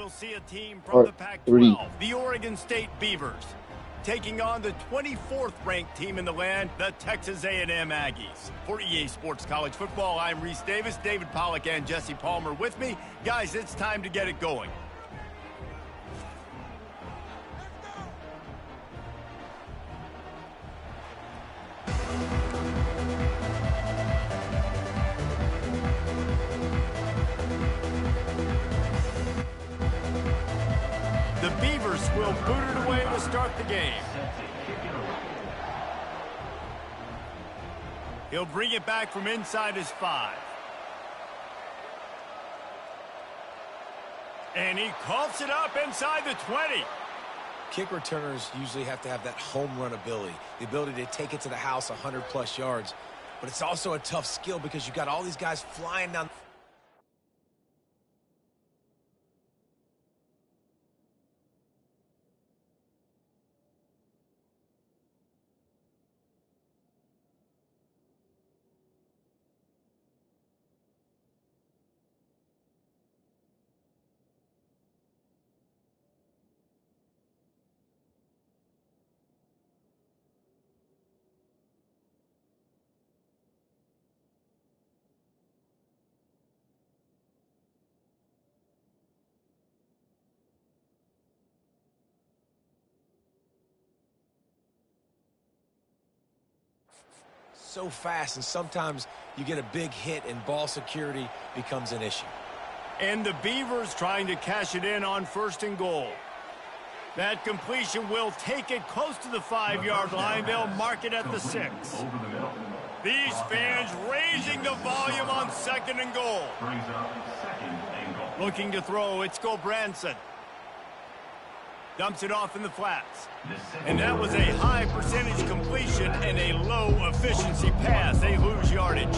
we'll see a team from Part the three. Pac-12, the Oregon State Beavers, taking on the 24th ranked team in the land, the Texas A&M Aggies. For EA Sports College Football, I'm Reese Davis, David Pollack and Jesse Palmer with me. Guys, it's time to get it going. The Beavers will boot it away to start the game. He'll bring it back from inside his 5. And he coughs it up inside the 20. Kick returners usually have to have that home run ability, the ability to take it to the house 100-plus yards. But it's also a tough skill because you got all these guys flying down. So fast, and sometimes you get a big hit and ball security becomes an issue. And the Beavers trying to cash it in on 1st and goal. That completion will take it close to the 5-yard line. They'll mark it at the 6. These fans raising the volume on 2nd and goal. Looking to throw, it's Gulbranson. Dumps it off in the flats. And that was a high percentage completion and a low efficiency pass. They lose yardage.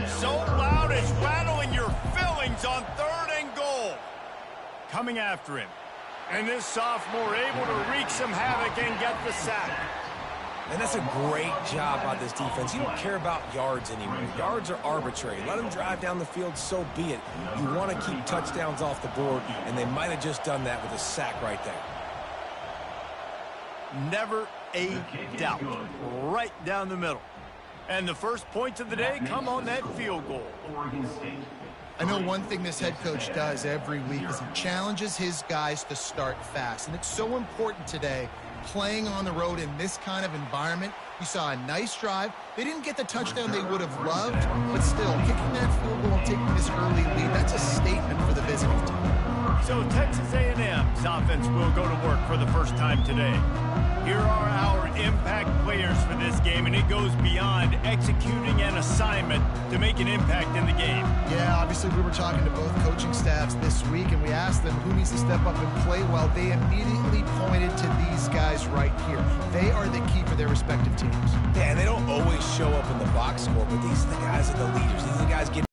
So loud it's rattling your fillings on 3rd and goal. Coming after him. And this sophomore able to wreak some havoc and get the sack. And that's a great job by this defense. You don't care about yards anymore. Yards are arbitrary. Let them drive down the field, so be it. You want to keep touchdowns off the board, and they might have just done that with a sack right there. Never a doubt. Right down the middle. And the first points of the day come on that field goal. I know one thing this head coach does every week is he challenges his guys to start fast. And it's so important today, playing on the road in this kind of environment. You saw a nice drive. They didn't get the touchdown they would have loved, but still, kicking that field goal and taking this early lead, that's a statement for the visiting team. So Texas A&M's offense will go to work for the first time today. Here are our impact players for this game, and it goes beyond executing an assignment to make an impact in the game. Yeah, obviously we were talking to both coaching staffs this week, and we asked them who needs to step up and play well. They immediately pointed to these guys right here. They are the key for their respective teams. Yeah, and they don't always show up in the box score, but these are the guys that are the leaders. These are the guys getting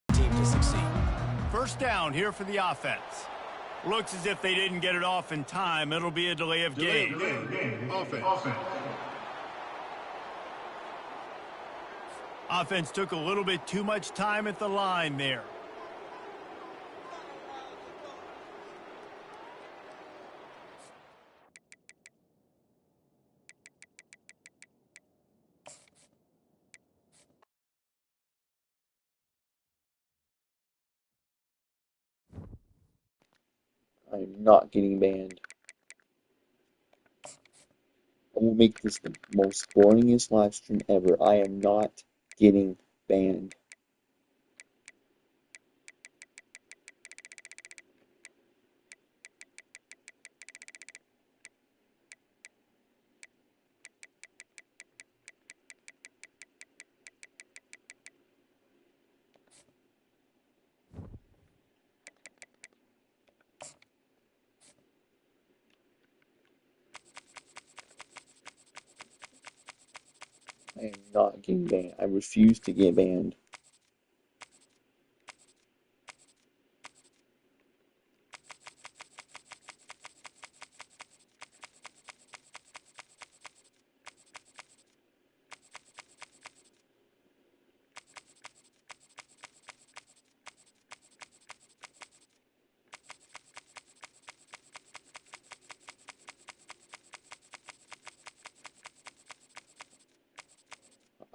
the team to succeed. First down here for the offense. Looks as if they didn't get it off in time. It'll be a delay of game. Offense took a little bit too much time at the line there. I'm not getting banned. I will make this the most boringest live stream ever. I am not getting banned. I am not getting banned. I refuse to get banned.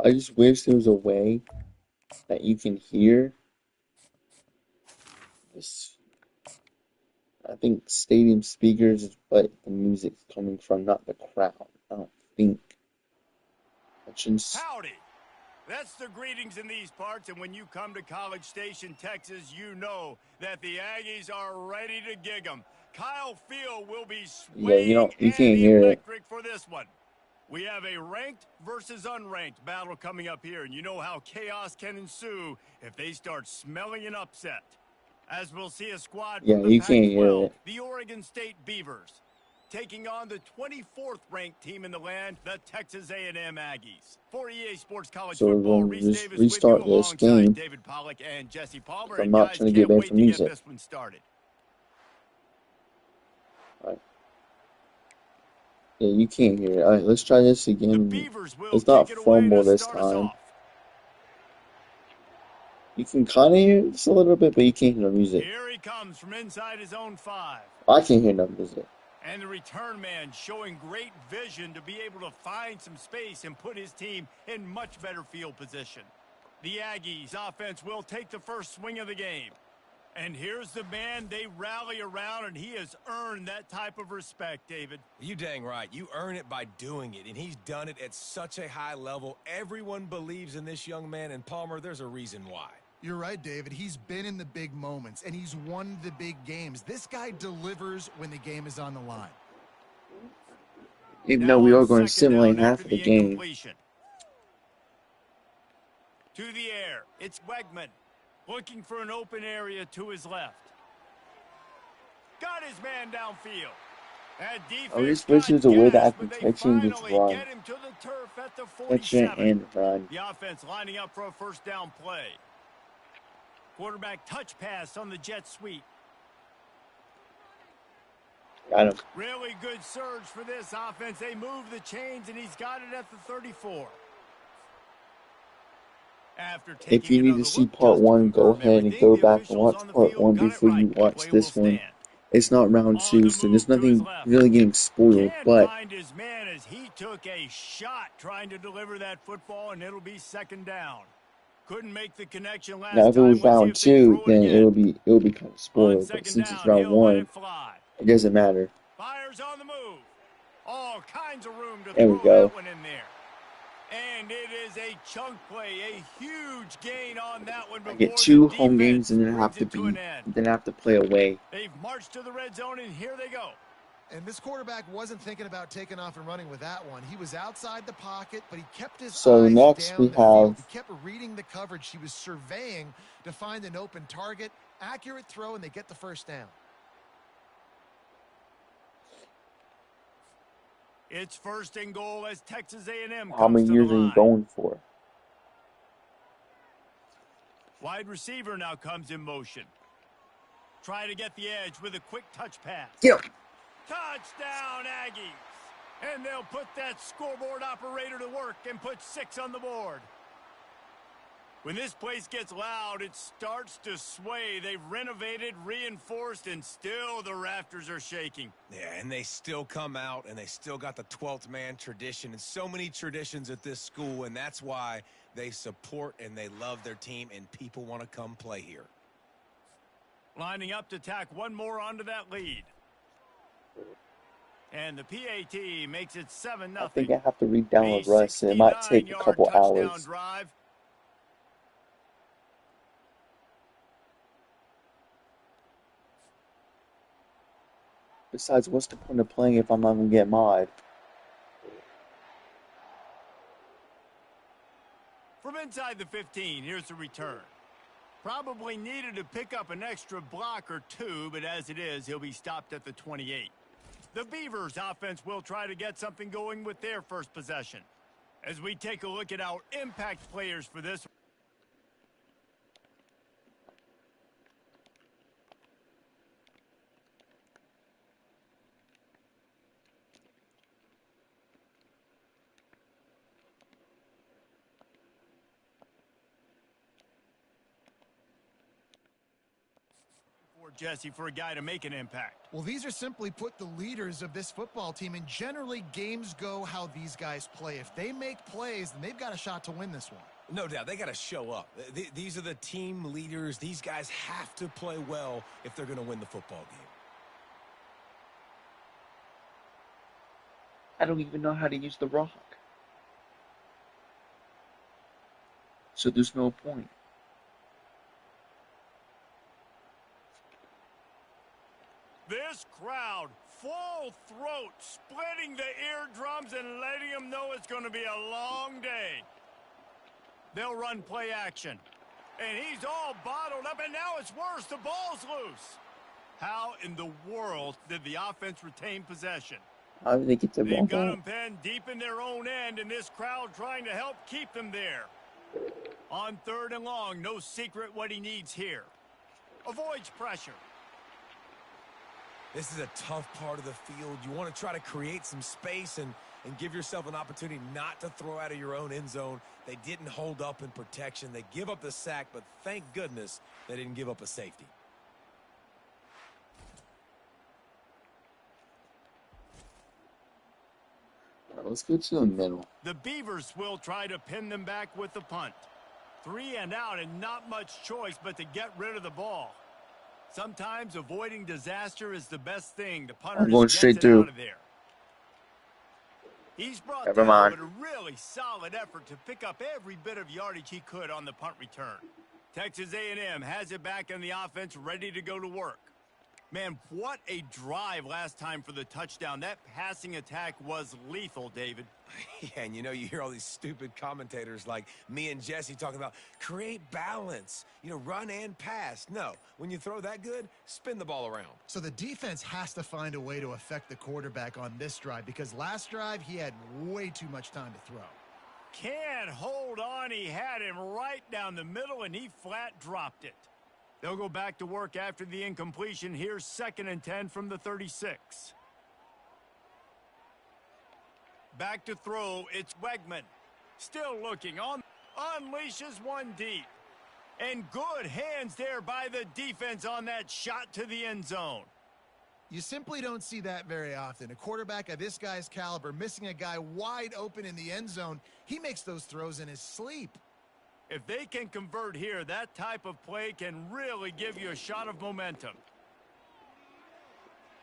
I just wish there was a way that you can hear this. I think stadium speakers is what the music's coming from, not the crowd. I don't think. Howdy. That's the greetings in these parts, and when you come to College Station, Texas, you know that the Aggies are ready to gig 'em. Kyle Field will be swaying you and can't hear it. electric for this one. We have a ranked versus unranked battle coming up here, and you know how chaos can ensue if they start smelling an upset. As we'll see a squad Yeah, from the you can't hear Pac-12, it. the Oregon State Beavers, taking on the 24th ranked team in the land, the Texas A&M Aggies. For EA Sports College So we're Football, going to Reese just Davis with you restart this alongside game. David Pollack and Jesse Palmer. I'm And not guys, trying to get can't banned wait from to get music. this one started. Alright. Yeah, you can't hear it. Alright, let's try this The again. Beavers will Let's not kick it away fumble to this start us time. off. You can kind of hear this a little bit, but you can't hear the music. Here he comes from inside his own 5. I can't hear the music. And the return man showing great vision to be able to find some space and put his team in much better field position. The Aggies offense will take the first swing of the game. And here's the man they rally around, and he has earned that type of respect, David. You dang right. You earn it by doing it, and he's done it at such a high level. Everyone believes in this young man, and Palmer, there's a reason why. You're right, David. He's been in the big moments, and he's won the big games. This guy delivers when the game is on the line. Even Now though we on are going to second simulate down half after of the the game. incompletion. To the air, it's Wegman looking for an open area to his left. Got his man downfield. That I defense just wish got there was a way that I gas, can but they catch and just finally run. get him to the turf at the Catch it 47. and run. The offense lining up for a first down play. Quarterback touch pass on the jet sweep. Got him. Really good surge for this offense. They move the chains, and he's got it at the 34. After taking If you need another to see look, part just to 1, go confirm ahead and everything, go the back and officials watch on the part field 1 got it before you right. watch Play will this one. stand. It's not round On 2, the so move there's to his nothing left. really getting spoiled, Can't but find his man as he took a shot trying to deliver that football, and it'll be second down. Couldn't make the connection last now if it time. was Let's see round if they 2, throw it then again. it would be kind of On spoiled, but second since it's down, round he'll let 1, it fly. it doesn't matter. Fires on the move. All kinds of room to There we throw go. that one in there. And it is a chunk play, a huge gain on that one I before get the 2 home defense games and brings it to an end. then I have to play away. They've marched to the red zone, and here they go. And this quarterback wasn't thinking about taking off and running with that one. He was outside the pocket, but he kept his So eyes next down we the field. have He kept reading the coverage. He was surveying to find an open target. Accurate throw, and they get the first down. It's first and goal as Texas A&M how comes many to years the are you line. going for? Wide receiver now comes in motion. Try to get the edge with a quick touch pass. Yep. Touchdown, Aggies. And they'll put that scoreboard operator to work and put 6 on the board. When this place gets loud, it starts to sway. They've renovated, reinforced, and still the rafters are shaking. Yeah, and they still come out, and they still got the 12th man tradition, and so many traditions at this school, and that's why they support and they love their team, and people want to come play here. Lining up to tack one more onto that lead. And the PAT makes it 7-0. I think I have to read down A a Russ, and it might take a 69-yard couple touchdown hours. drive. Besides, what's the point of playing if I'm not going to get mod? From inside the 15, here's the return. Probably needed to pick up an extra block or 2, but as it is, he'll be stopped at the 28. The Beavers offense will try to get something going with their first possession. As we take a look at our impact players for this. Jesse, for a guy to make an impact. Well, these are simply put the leaders of this football team, and generally games go how these guys play. If they make plays, then they've got a shot to win this one. No doubt, they got to show up. These are the team leaders. These guys have to play well if they're going to win the football game. I don't even know how to use the rock. So there's no point. This crowd, full throat, splitting the eardrums and letting them know it's going to be a long day. They'll run play action. And he's all bottled up, and now it's worse. The ball's loose. How in the world did the offense retain possession? How did they get the ball They've got back? them penned deep in their own end, and this crowd trying to help keep them there. On 3rd and long, no secret what he needs here. Avoids pressure. This is a tough part of the field. You want to try to create some space and give yourself an opportunity not to throw out of your own end zone. They didn't hold up in protection. They give up the sack, but thank goodness they didn't give up a safety. Let's go to the middle. The Beavers will try to pin them back with the punt. 3 and out, and not much choice but to get rid of the ball. Sometimes avoiding disaster is the best thing. The punter I'm going just straight gets it through. out of there. He's brought Never down mind. with a really solid effort to pick up every bit of yardage he could on the punt return. Texas A&M has it back in the offense, ready to go to work. Man, what a drive last time for the touchdown. That passing attack was lethal, David. Yeah, and you know, you hear all these stupid commentators like me and Jesse talking about create balance, you know, run and pass. No, when you throw that good, spin the ball around. So the defense has to find a way to affect the quarterback on this drive, because last drive he had way too much time to throw. Can't hold on. He had him right down the middle, and he flat dropped it. They'll go back to work after the incompletion. Here's 2nd and 10 from the 36. Back to throw. It's Wegman. Still looking on. Unleashes one deep. And good hands there by the defense on that shot to the end zone. You simply don't see that very often. A quarterback of this guy's caliber missing a guy wide open in the end zone. He makes those throws in his sleep. If they can convert here, that type of play can really give you a shot of momentum.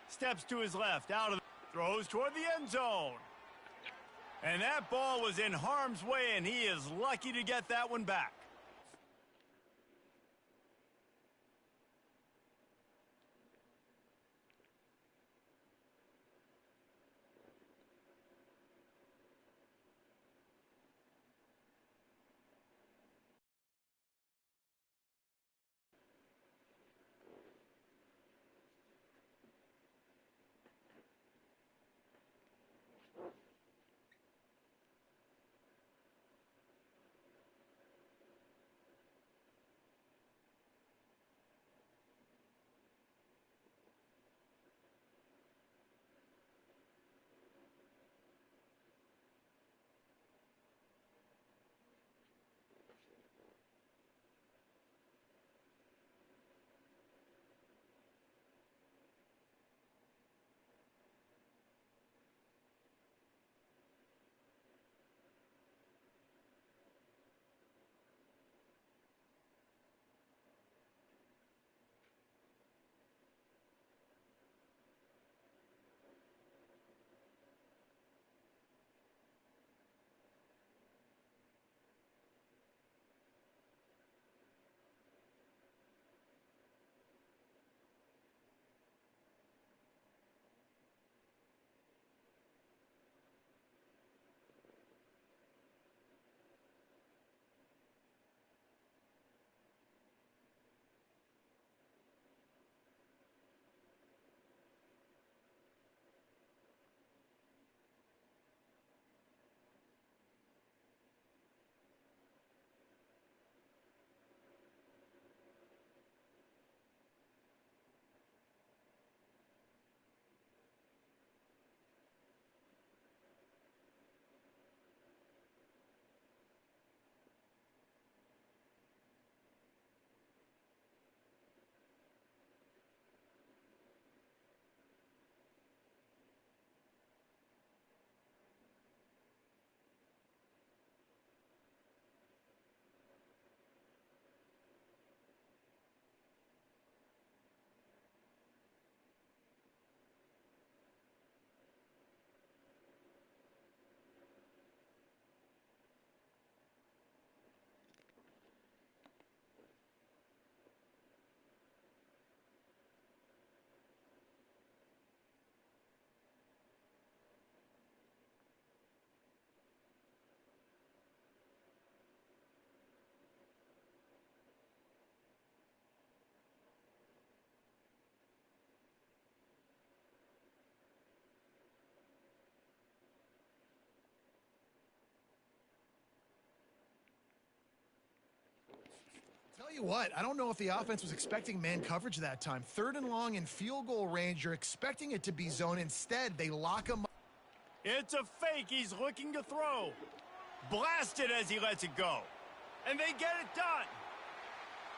Steps to his left, out of the throws toward the end zone. And that ball was in harm's way, and he is lucky to get that one back. you what, I don't know if the offense was expecting man coverage that time. 3rd and long in field goal range, you're expecting it to be zone. Instead, they lock him up. It's a fake. He's looking to throw. Blasted as he lets it go. And they get it done.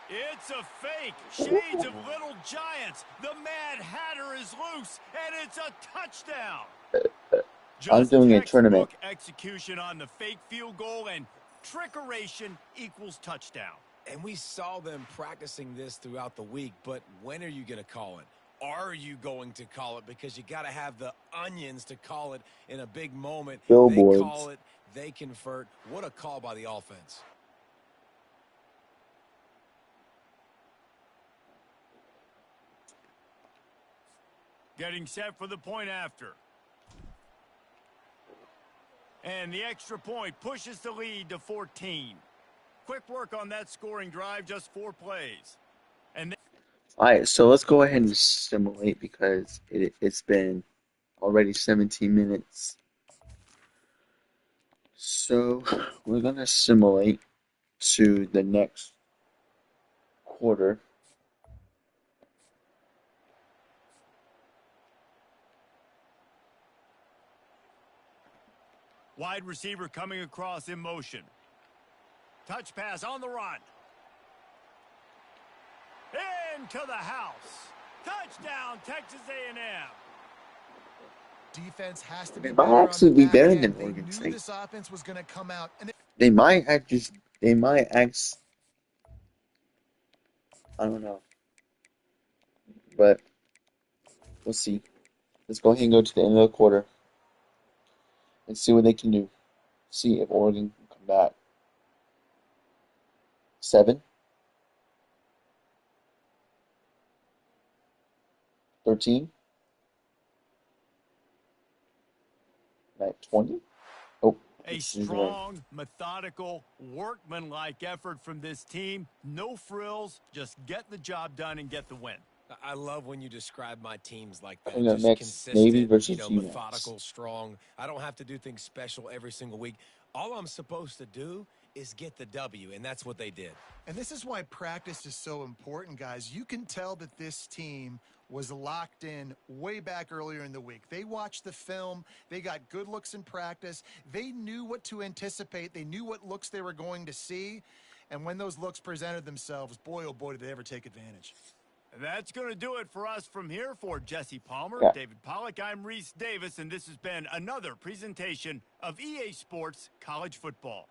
It's a fake. Shades of Little Giants. The Mad Hatter is loose, and it's a touchdown. I'm Just doing a tournament. textbook execution on the fake field goal, and trickeration equals touchdown. And we saw them practicing this throughout the week, but when are you going to call it? Are you going to call it? Because you got to have the onions to call it in a big moment. Billboards. They call it, they convert. What a call by the offense. Getting set for the point after. And the extra point pushes the lead to 14. Quick work on that scoring drive, just 4 plays. And Alright, so let's go ahead and simulate because it's been already 17 minutes. So we're going to simulate to the next quarter. wide receiver coming across in motion. Touch pass on the run. Into the house. Touchdown, Texas A&M. Defense has to They be might better on actually the be back better end. than They Oregon knew State. this offense was going to come out. And They might I don't know. But we'll see. Let's go ahead and go to the end of the quarter and see what they can do. See if Oregon can come back. 7, 13, like 20. Oh, A strong, methodical, workmanlike effort from this team. No frills, just get the job done and get the win. I love when you describe my teams like that. Coming up Just next, consistent, Navy versus UMass. methodical, strong. I don't have to do things special every single week. All I'm supposed to do is get the W, and that's what they did. And this is why practice is so important, guys. You can tell that this team was locked in way back earlier in the week. They watched the film. They got good looks in practice. They knew what to anticipate. They knew what looks they were going to see. And when those looks presented themselves, boy, oh boy, did they ever take advantage. And that's going to do it for us from here. For Jesse Palmer, David Pollack, I'm Reese Davis, and this has been another presentation of EA Sports College Football.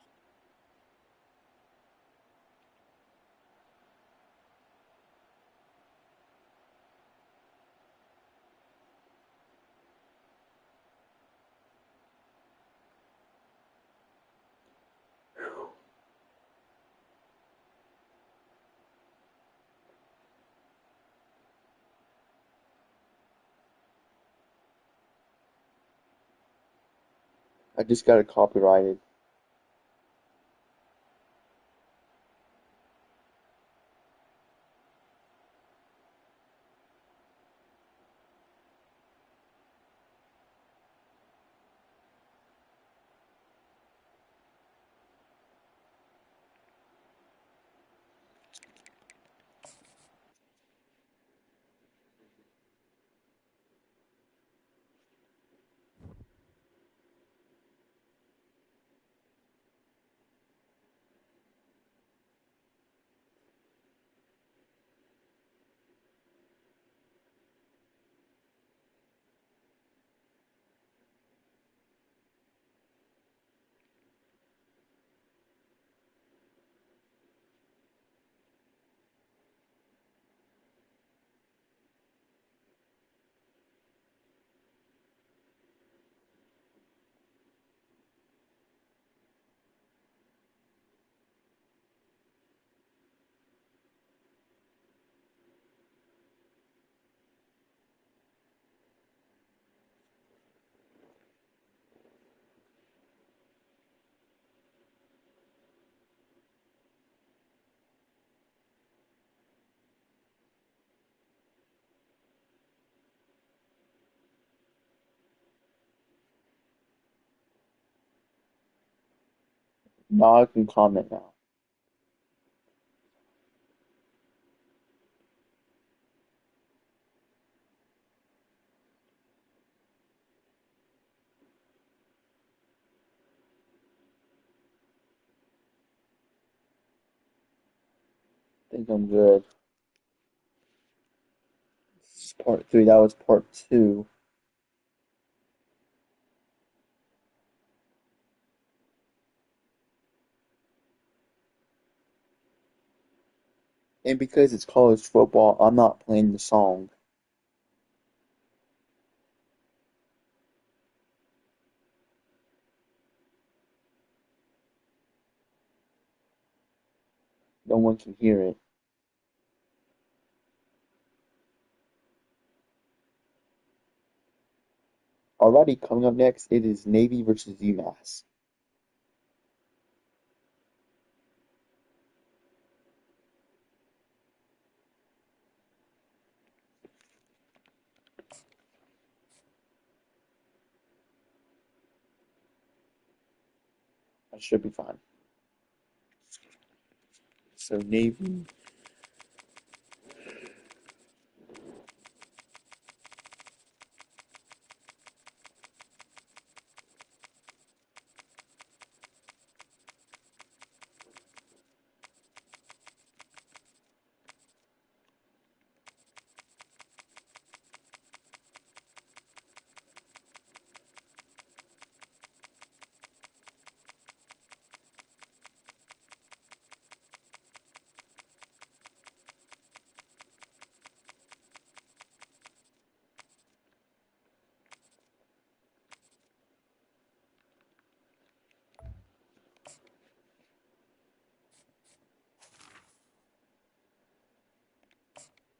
I just got it copyrighted. Now I can comment now. think I'm good. This is part 3. That was part 2. And because it's college football, I'm not playing the song. No one can hear it. Alrighty, coming up next, it is Navy versus UMass. I should be fine. So Navy.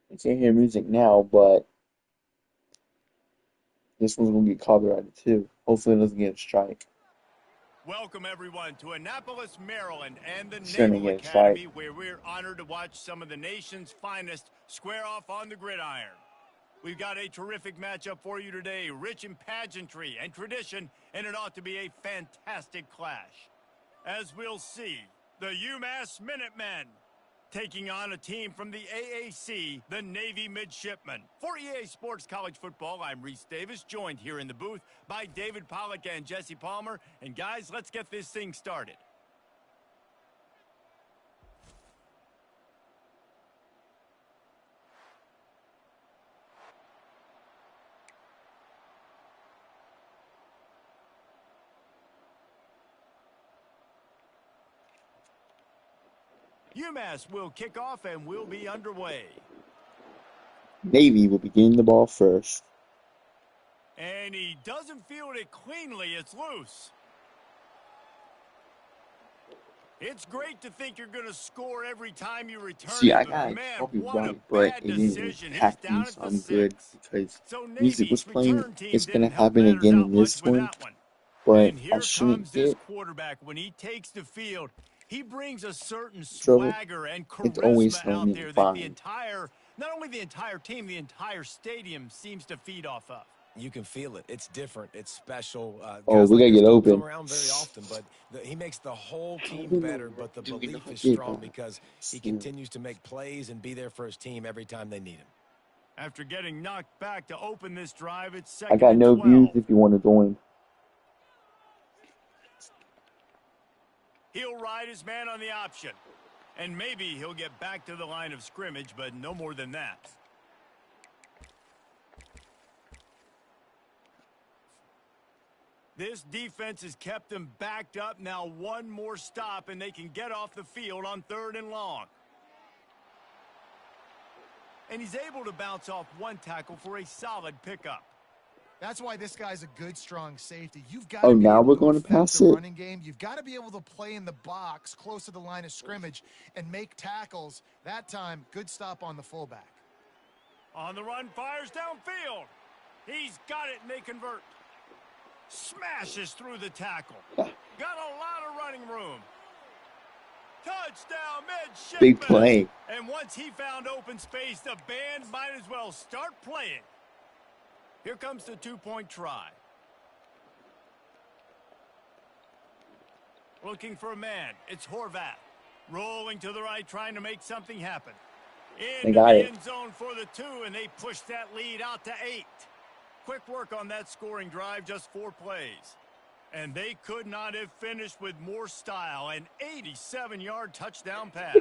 I can't hear music now, but this one's gonna get copyrighted too. Hopefully it doesn't get a strike. Welcome, everyone, to Annapolis, Maryland, and the Shouldn't Naval get a strike. Academy, where we're honored to watch some of the nation's finest square off on the gridiron. We've got a terrific matchup for you today, rich in pageantry and tradition, and it ought to be a fantastic clash. As we'll see, the UMass Minutemen taking on a team from the AAC, the Navy Midshipmen. For EA Sports College Football, I'm Reese Davis, joined here in the booth by David Pollack and Jesse Palmer. And guys, let's get this thing started. UMass will kick off and we'll be underway. Navy will be getting the ball first. And he doesn't field it cleanly. It's loose. It's great to think you're going to score every time you return. See, I it, got man, copyright, but it didn't impact me, so I'm good because music was playing. It's gonna happen again in this one, but I shouldn't get. Quarterback, when he takes the field, he brings a certain Trouble. swagger and It's always charisma out there that fine. not only the entire team, the entire stadium seems to feed off of. You can feel it. It's different. It's special. Oh, guys we like gotta this get don't open. come around very often, but he makes the whole team don't better. know. But the Do we belief know is how to strong get because he that? continues to make plays and be there for his team every time they need him. After getting knocked back to open this drive, it's I second got and no 12. views if you want to join. He'll ride his man on the option. And maybe he'll get back to the line of scrimmage, but no more than that. This defense has kept them backed up. Now one more stop, and they can get off the field on 3rd and long. And he's able to bounce off one tackle for a solid pickup. That's why this guy's a good, strong safety. You've got Oh, to be now able we're to going to affect pass the it? running game. You've got to be able to play in the box close to the line of scrimmage and make tackles. That time, good stop on the fullback. On the run, fires downfield. He's got it, and they convert. Smashes through the tackle. Got a lot of running room. Touchdown, midshipman. Big play. And once he found open space, the band might as well start playing. Here comes the 2-point try. Looking for a man. It's Horvath. Rolling to the right, trying to make something happen. Into the end zone for the 2, and they push that lead out to 8. Quick work on that scoring drive, just 4 plays. And they could not have finished with more style. An 87-yard touchdown pass.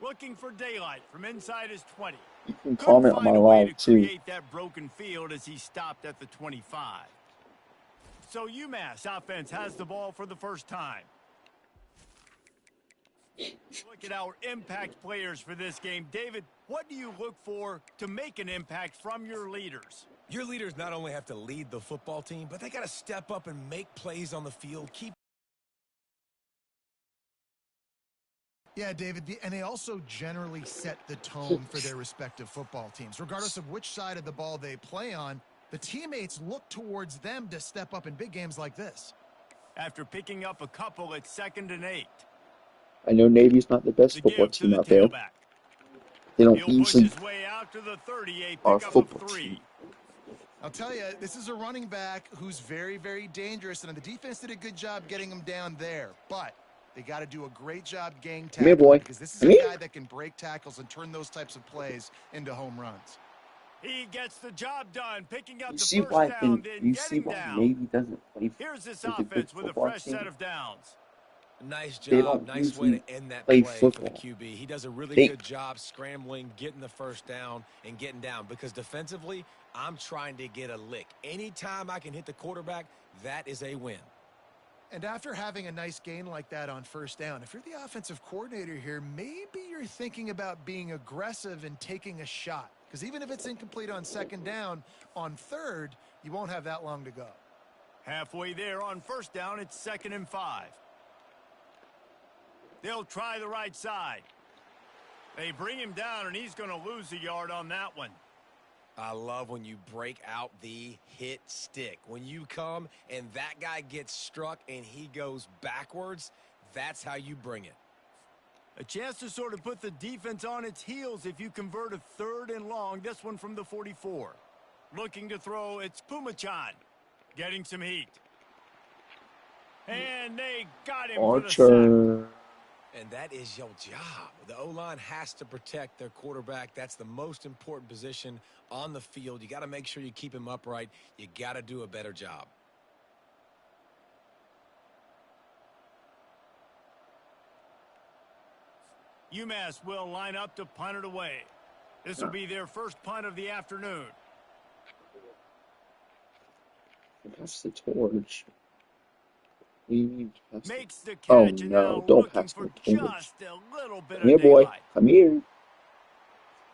Looking for daylight from inside his 20. You can Couldn't comment on find my a way live to too. create that broken field as he stopped at the 25. So UMass offense has the ball for the first time. Look at our impact players for this game. David, what do you look for to make an impact from your leaders? Your leaders not only have to lead the football team, but they got to step up and make plays on the field. Yeah, David, and they also generally set the tone for their respective football teams. Regardless of which side of the ball they play on, the teammates look towards them to step up in big games like this. After picking up a couple at 2nd and 8. I know Navy's not the best The football give to team the out there. tailback. They don't He'll push usually his way out to the 30, a are a pickup of football 3. team. I'll tell you, this is a running back who's very, very dangerous, and the defense did a good job getting him down there. But they got to do a great job gang Come here, tackling boy. because this is Come a here. guy that can break tackles and turn those types of plays into home runs. He gets the job done, picking up You the see first why down, then you see getting why down. Navy doesn't play Here's this as a good offense with a football fresh set team? of downs. Nice They job. don't Nice way usually to end that play play for the football. QB. He does a really They- good job scrambling, getting the first down, and getting down. Because defensively, I'm trying to get a lick. Anytime I can hit the quarterback, that is a win. And after having a nice gain like that on first down, if you're the offensive coordinator here, maybe you're thinking about being aggressive and taking a shot. Because even if it's incomplete on 2nd down, on 3rd, you won't have that long to go. Halfway there on first down, it's 2nd and 5. They'll try the right side. They bring him down, and he's going to lose a yard on that one. I love when you break out the hit stick. When you come and that guy gets struck and he goes backwards, that's how you bring it. A chance to sort of put the defense on its heels if you convert a 3rd and long. This one from the 44. Looking to throw, it's Pumachan. Getting some heat. And they got him for the sack. Archer. And that is your job. The O-line has to protect their quarterback. That's the most important position on the field. You got to make sure you keep him upright. You got to do a better job. UMass will line up to punt it away. This will be their first punt of the afternoon. Pass the torch. We need to pass Makes the catch, Oh, and no, now don't looking pass for the torch. just a little bit Come here, of boy. daylight. Come here.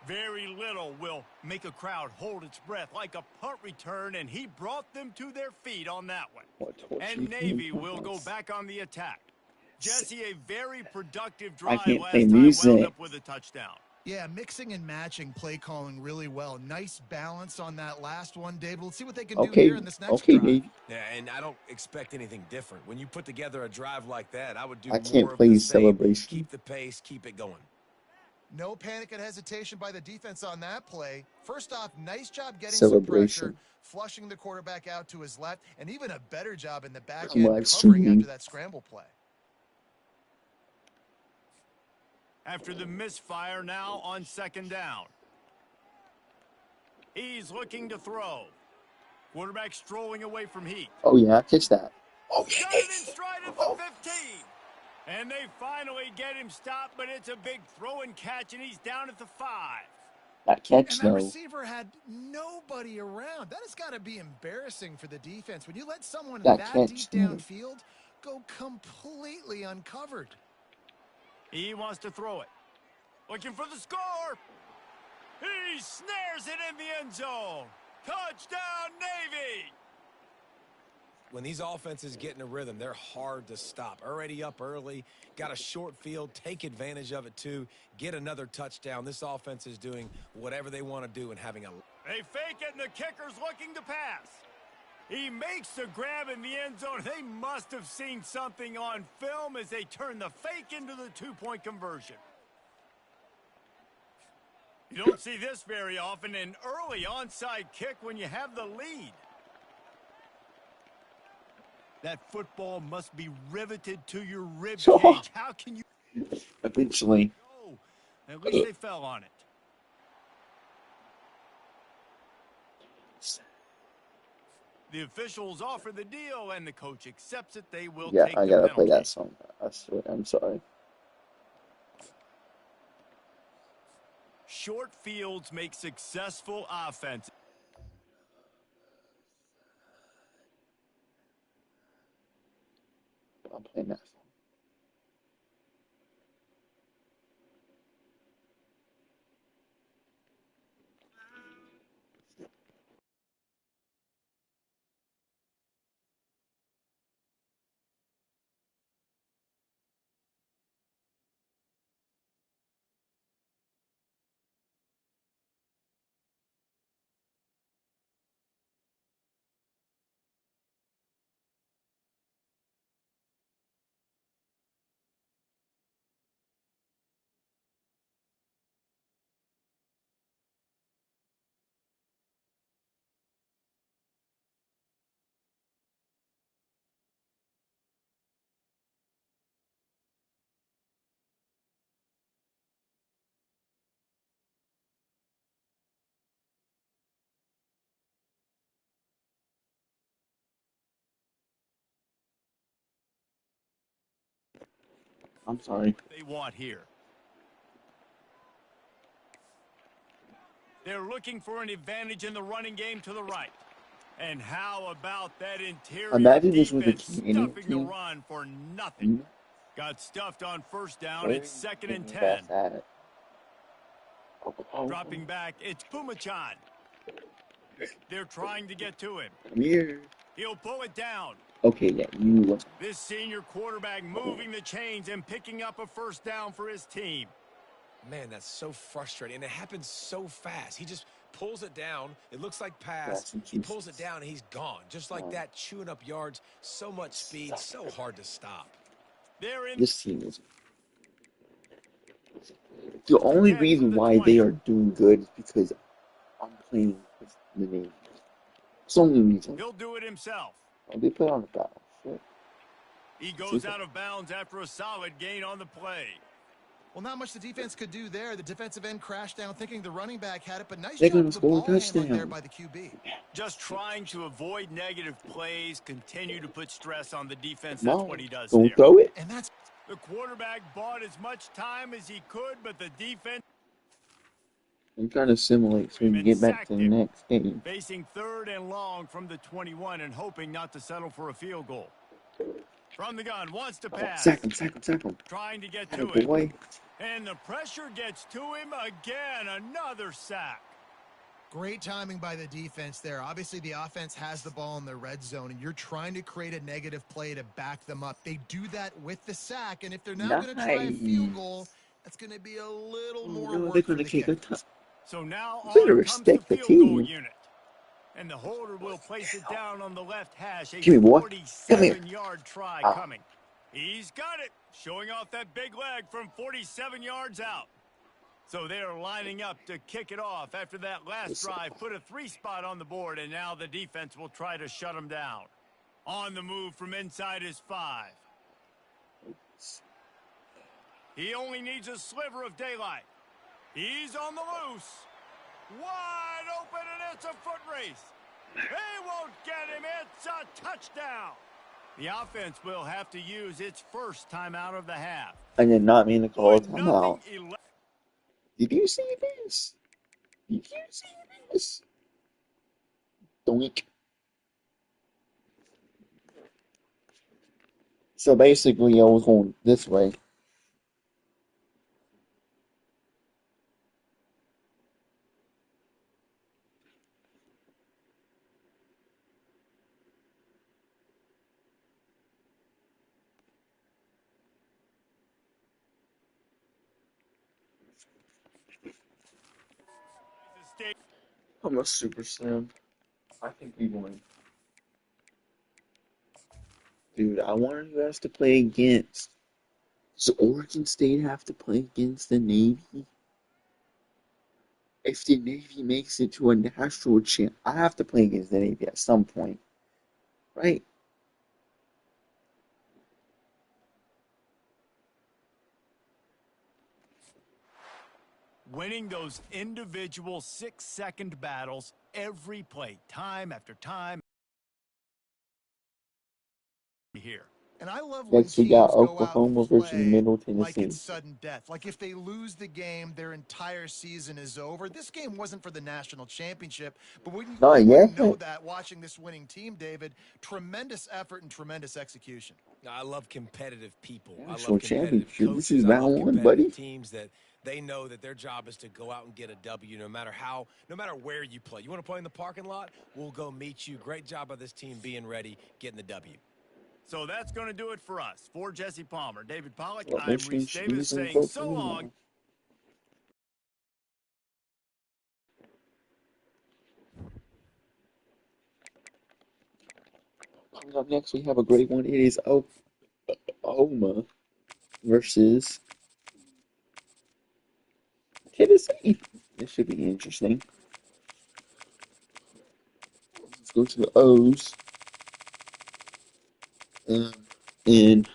Very little will make a crowd hold its breath like a punt return, and he brought them to their feet on that one. What torch And are you Navy playing will go with? back on the attack. Jesse, a very productive I drive can't last play time, wound music. up with a touchdown. Yeah, mixing and matching play calling really well. Nice balance on that last one, David. Let's see what they can do here in this next Okay, drive. Navy. Yeah, and I don't expect anything different. When you put together a drive like that, I would do I more can't of play the same. celebration. Keep the pace, keep it going. No panic and hesitation by the defense on that play. First off, nice job getting some pressure, Celebration. flushing the quarterback out to his left, and even a better job in the back I'm end live covering streaming. after that scramble play. After the misfire, now on 2nd down. He's looking to throw. Quarterback strolling away from heat. Oh, yeah, catch that. Oh, yeah, Got it in Navy. stride at the 15. And they finally get him stopped, but it's a big throw and catch, and he's down at the 5. That catch, And that though. receiver had nobody around. That has got to be embarrassing for the defense. When you let someone That that catch, deep though. downfield go completely uncovered. He wants to throw it. Looking for the score. He snares it in the end zone. Touchdown, Navy! When these offenses get in a rhythm, they're hard to stop. Already up early, got a short field, take advantage of it too, get another touchdown. This offense is doing whatever they want to do and having a... They fake it, and the kicker's looking to pass. He makes the grab in the end zone. They must have seen something on film as they turn the fake into the two-point conversion. You don't see this very often, an early onside kick when you have the lead. That football must be riveted to your rib cage. How can you... Eventually. Oh, at least they fell on it. The officials offer the deal, and the coach accepts it. They will Yeah, take I the gotta play penalty. that song. I swear, I'm sorry. Short fields make successful offense. I'm playing that song. I'm sorry. They want here. They're looking for an advantage in the running game to the right. And how about that interior Imagine this was a defense Canadian stuffing the team. run for nothing? Got stuffed on first down. It's 2nd and 10. Dropping back, it's Pumachan. They're trying to get to him. Come here. He'll pull it down. Okay, yeah, you. This senior quarterback moving the chains and picking up a first down for his team. Man, that's so frustrating, and it happens so fast. He just pulls it down. It looks like pass. He pulls it down, and he's gone. Just like that, chewing up yards. So much speed, so hard to stop. This team is. The only reason why they are doing good is because I'm playing with the Navy. It's the only reason. He'll do it himself. Oh, they play on the battle. Shit. He goes out of bounds after a solid gain on the play. Well, not much the defense could do there. The defensive end crashed down thinking the running back had it, but nice They're job gonna with the score a ball handling touchdown. there by the QB. Just trying to avoid negative plays, continue to put stress on the defense. No, That's what he does don't there. throw it. And that's The quarterback bought as much time as he could, but the defense I'm trying to simulate so we can get back to the next game. facing 3rd and long from the 21 and hoping not to settle for a field goal. From the gun, wants to pass. Sack him, sack him, sack him. Trying to get Atta to it. boy. And the pressure gets to him again. Another sack. great timing by the defense there. Obviously, the offense has the ball in the red zone, and you're trying to create a negative play to back them up. They do that with the sack, and if they're now going to try a field goal, that's going to be a little more work for the kicker. So now better on comes respect the the field goal team. unit. And the holder will place it down on the left hash. A Give me, boy. Come here. 47-yard try coming. He's got it. Showing off that big leg from 47 yards out. So they're lining up to kick it off after that last drive. Put a 3-spot on the board, and now the defense will try to shut them down. On the move from inside his 5. He only needs a sliver of daylight. He's on the loose. Wide open, and it's a foot race. They won't get him. It's a touchdown. The offense will have to use its first timeout of the half. I did not mean to call a timeout. Did you see this? Did you see this? Doink. So basically, I was going this way. I'm a super slam. I think we won. Dude, I wanted you guys to play against. Does Oregon State have to play against the Navy? If the Navy makes it to a national champ, I have to play against the Navy at some point. Right? Winning those individual 6-second battles every play, time after time. here. And I love when Next, we got teams go out Oklahoma and versus play Middle like Tennessee. it's sudden death. Like if they lose the game, their entire season is over. This game wasn't for the national championship, but Not you yet. wouldn't know that watching this winning team, David. Tremendous effort and tremendous execution. I love competitive people. I National love competitive championship. This is coaches. I love round one, competitive buddy. teams that they know that their job is to go out and get a W no matter where you play. You want to play in the parking lot? We'll go meet you. Great job by this team being ready, getting the W. So that's going to do it for us. For Jesse Palmer, David Pollack, Well, I'm Michigan Reese Davis Cheese and saying so Coconut. long. Coming up next, we have a great one. It is Oklahoma versus Tennessee. This should be interesting. Let's go to the O's. And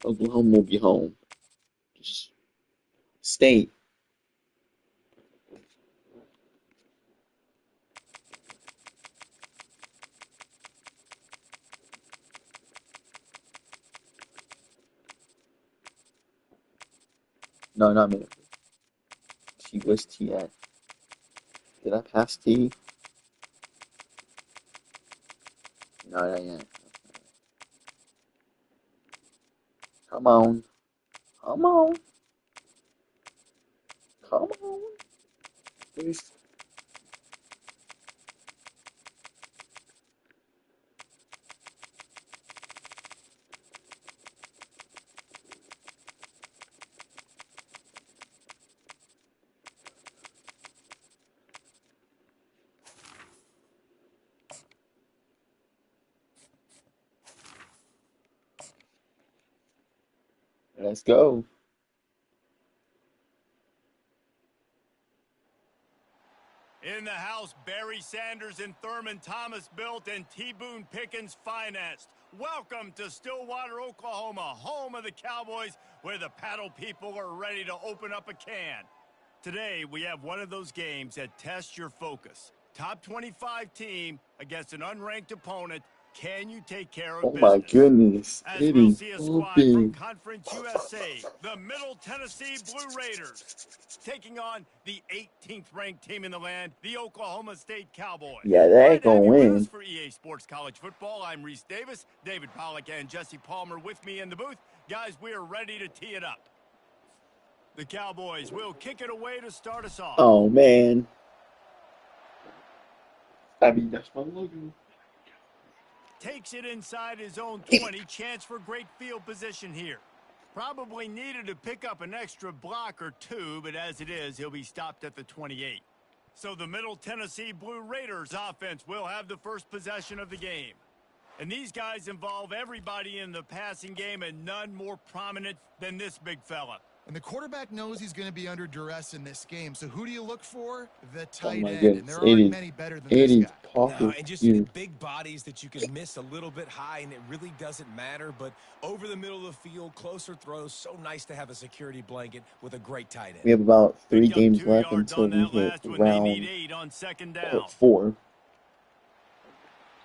Oklahoma will be home. Just State. No, not me. T was T at. Did I pass T? No, not yet. Come on. Come on. Come on. There's Let's go. In the house, Barry Sanders and Thurman Thomas built and T. Boone Pickens financed. Welcome to Stillwater, Oklahoma, home of the Cowboys, where the paddle people are ready to open up a can. Today, we have one of those games that tests your focus. Top 25 team against an unranked opponent. Can you take care of Oh business? my goodness. As It we'll is see a squad from open. Conference USA, the Middle Tennessee Blue Raiders, taking on the 18th ranked team in the land, the Oklahoma State Cowboys. Yeah, they ain't Glad to have gonna you with us win. for EA Sports College Football. I'm Reese Davis, David Pollack, and Jesse Palmer with me in the booth. Guys, we are ready to tee it up. The Cowboys will kick it away to start us off. Oh man. I mean, that's my logo. Takes it inside his own 20. Chance for great field position here. Probably needed to pick up an extra block or two, but as it is, he'll be stopped at the 28. So the Middle Tennessee Blue Raiders offense will have the first possession of the game. And these guys involve everybody in the passing game, and none more prominent than this big fella. And the quarterback knows he's going to be under duress in this game. So who do you look for? The Oh tight my end. goodness. And there aren't many better than this guy. No, and just Here. big bodies that you can miss a little bit high, and it really doesn't matter. But over the middle of the field, closer throws, so nice to have a security blanket with a great tight We end. have about 3 Picked up games 2 left yards until on we that hit last one. They need round 8 on second down. 4.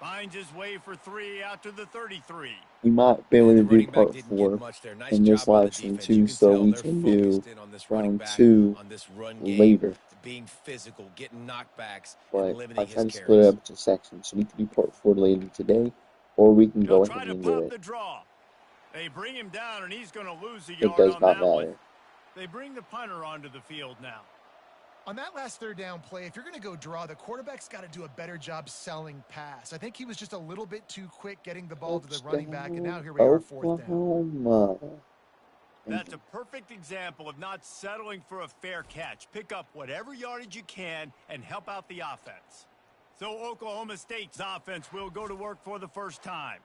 Finds his way for 3 out to the 33. We might be able to And the do running back part didn't 4 get much there. Nice in this job on the live stream defense. You too, can so tell we they're can do focused in on this running round back, 2 on this run game, later. being physical, getting knockbacks, But and I limiting tried his to split it carries. up into sections, so we can do part 4 later today, or we can He'll go try ahead to and do pop it. the draw. They bring him down, and he's going to lose a It yard does on not that one. matter. They bring the punter onto the field now. On that last third down play, if you're going to go draw, the quarterback's got to do a better job selling pass. I think he was just a little bit too quick getting the ball to the running back, and now here we are, 4th down. Oklahoma. That's a perfect example of not settling for a fair catch. Pick up whatever yardage you can and help out the offense. So Oklahoma State's offense will go to work for the first time.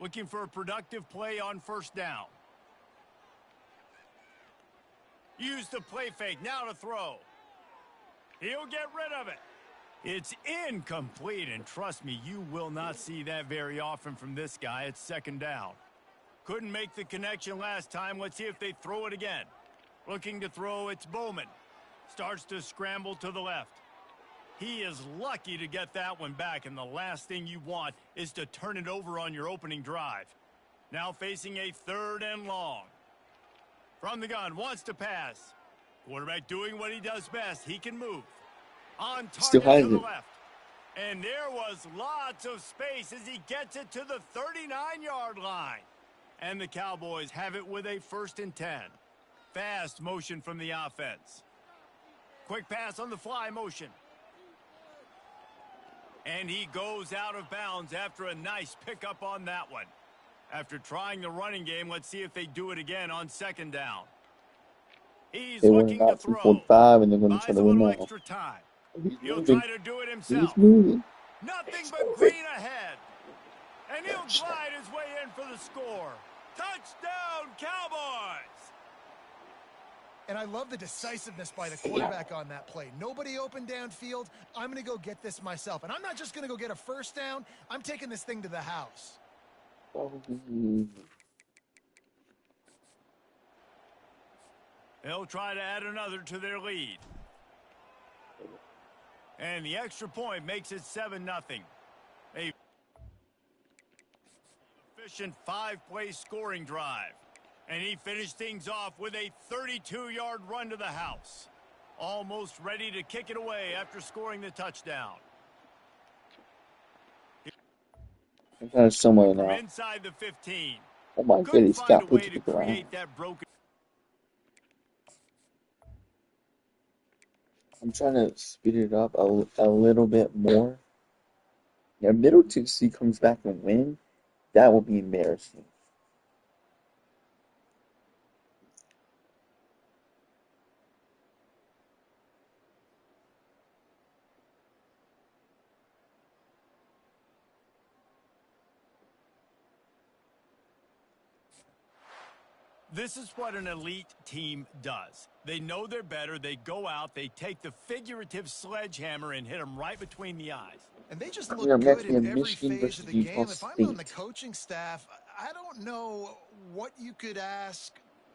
Looking for a productive play on first down. Use the play fake, now to throw. He'll get rid of it. It's incomplete, and trust me, you will not see that very often from this guy. It's second down. Couldn't make the connection last time. Let's see if they throw it again. Looking to throw, it's Bowman. Starts to scramble to the left. He is lucky to get that one back, and the last thing you want is to turn it over on your opening drive. Now facing a 3rd and long. From the gun, wants to pass. Quarterback doing what he does best. He can move. On Still target has to the it. left. And there was lots of space as he gets it to the 39-yard line. And the Cowboys have it with a 1st and 10. Fast motion from the offense. Quick pass on the fly motion. And he goes out of bounds after a nice pickup on that one. After trying the running game, let's see if they do it again on 2nd down. He's They went looking to out throw. 2.5, and they're going to try Buys to a win little now. extra time. He's He'll moving. try to do it He's himself. moving. Nothing He's but moving. green ahead. And he'll glide his way in for the score. Touchdown, Cowboys! And I love the decisiveness by the quarterback on that play. Nobody open downfield. I'm going to go get this myself. And I'm not just going to go get a 1st down. I'm taking this thing to the house. They'll try to add another to their lead. And the extra point makes it 7-0. A efficient 5-play scoring drive. And he finished things off with a 32-yard run to the house. Almost ready to kick it away after scoring the touchdown. I'm kind of somewhere From now. inside the 15. Oh my Couldn't goodness, find got a put way to to the ground. create that broken. I'm trying to speed it up a little bit more. Now, Middle Tennessee comes back and win. That will be embarrassing. This is what an elite team does. They know they're better. They go out. They take the figurative sledgehammer and hit them right between the eyes. And they just We look are good next in in every Michigan phase versus of the Utah game. If I'm on the State. coaching staff, I don't know what you could ask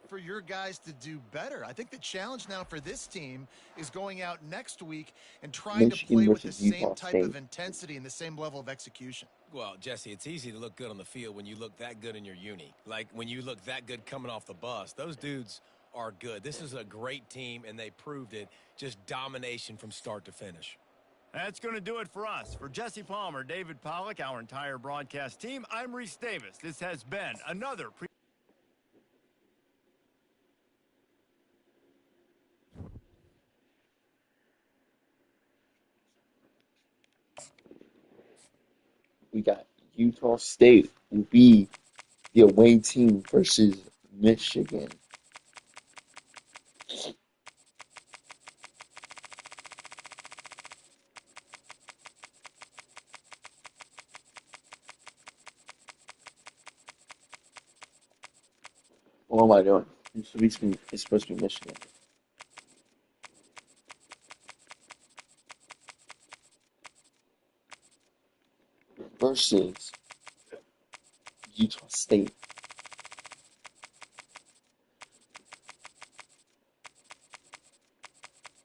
for your guys to do better. I think the challenge now for this team is going out next week and trying to Michigan play with the versus same Utah type of State. intensity and the same level of execution. Well, Jesse, it's easy to look good on the field when you look that good in your uni. Like when you look that good coming off the bus. Those dudes are good. This is a great team, and they proved it. Just domination from start to finish. That's going to do it for us. For Jesse Palmer, David Pollack, our entire broadcast team, I'm Reese Davis. This has been another We got Utah State will be the away team versus Michigan. What am I doing? It's supposed to be Michigan. Versus Utah State.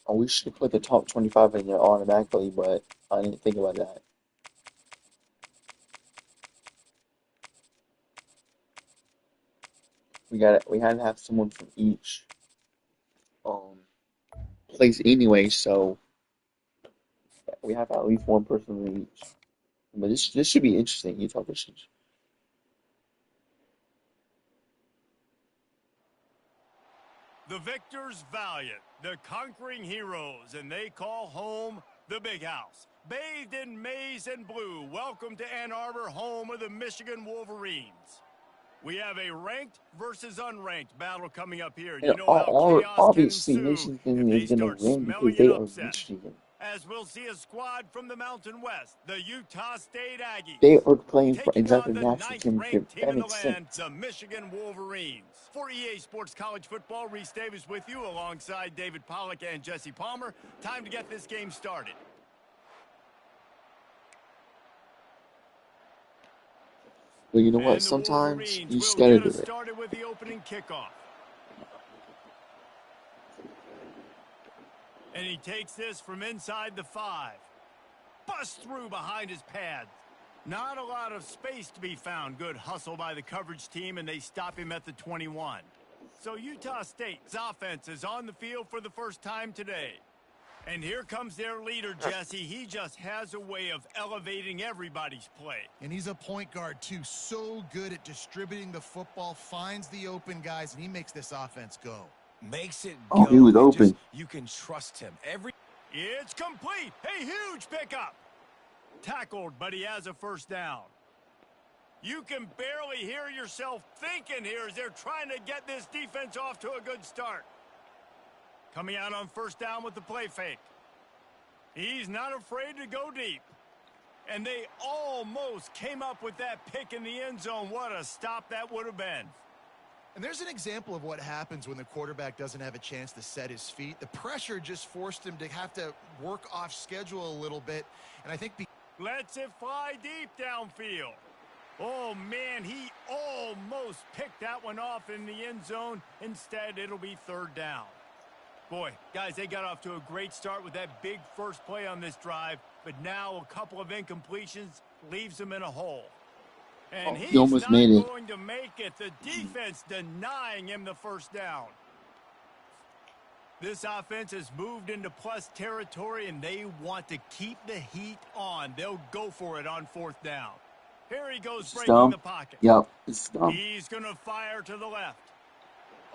Oh, we should put the top 25 in there automatically, but I didn't think about that. We had to have someone from each place anyway, so we have at least one person from each. But this should be interesting. Utah versus. The victors valiant, the conquering heroes, and they call home the Big House. Bathed in maize and blue, welcome to Ann Arbor, home of the Michigan Wolverines. We have a ranked versus unranked battle coming up here. You know how chaos can Obviously, ensue Michigan if they is going start to win smelling because they an are upset. Michigan. As we'll see a squad from the Mountain West, the Utah State Aggies. They are playing for Taking exactly on the the national championship. ninth-ranked team That in the makes land, sense. the Michigan Wolverines. For EA Sports College Football, Reese Davis with you alongside David Pollack and Jesse Palmer. Time to get this game started. But you know what? And the Sometimes Wolverines you just will gotta get do us it. started with the opening kickoff. And he takes this from inside the 5. busts through behind his pads. Not a lot of space to be found. Good hustle by the coverage team, and they stop him at the 21. So Utah State's offense is on the field for the first time today. And here comes their leader, Jesse. He just has a way of elevating everybody's play. And he's a point guard, too. So good at distributing the football, finds the open guys, and he makes this offense go. Makes it Oh, go. he was open. You can trust him. It's complete. A huge pickup. Tackled, but he has a first down. You can barely hear yourself thinking here as they're trying to get this defense off to a good start. Coming out on first down with the play fake. He's not afraid to go deep. And they almost came up with that pick in the end zone. What a stop that would have been. And there's an example of what happens when the quarterback doesn't have a chance to set his feet. The pressure just forced him to have to work off schedule a little bit. And I think lets it fly deep downfield. Oh, man, he almost picked that one off in the end zone. Instead, it'll be third down. Boy, guys, they got off to a great start with that big first play on this drive, but now a couple of incompletions leaves them in a hole. And he's almost not made it. going to make it. The defense denying him the first down. This offense has moved into plus territory, and they want to keep the heat on. They'll go for it on fourth down. Here he goes, breaking the pocket. Yep, it's dumb. He's going to fire to the left.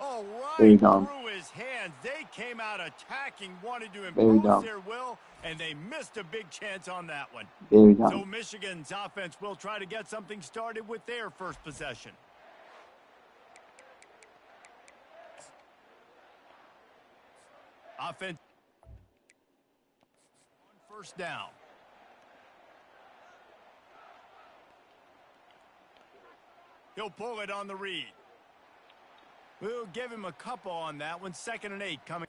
Oh, Very right dumb. through his hands. They came out attacking, wanted to Very impose dumb. their will, and they missed a big chance on that one. Very dumb. So Michigan's offense will try to get something started with their first possession. Offense on first down. He'll pull it on the read. We'll give him a couple on that one. 2nd and 8 coming.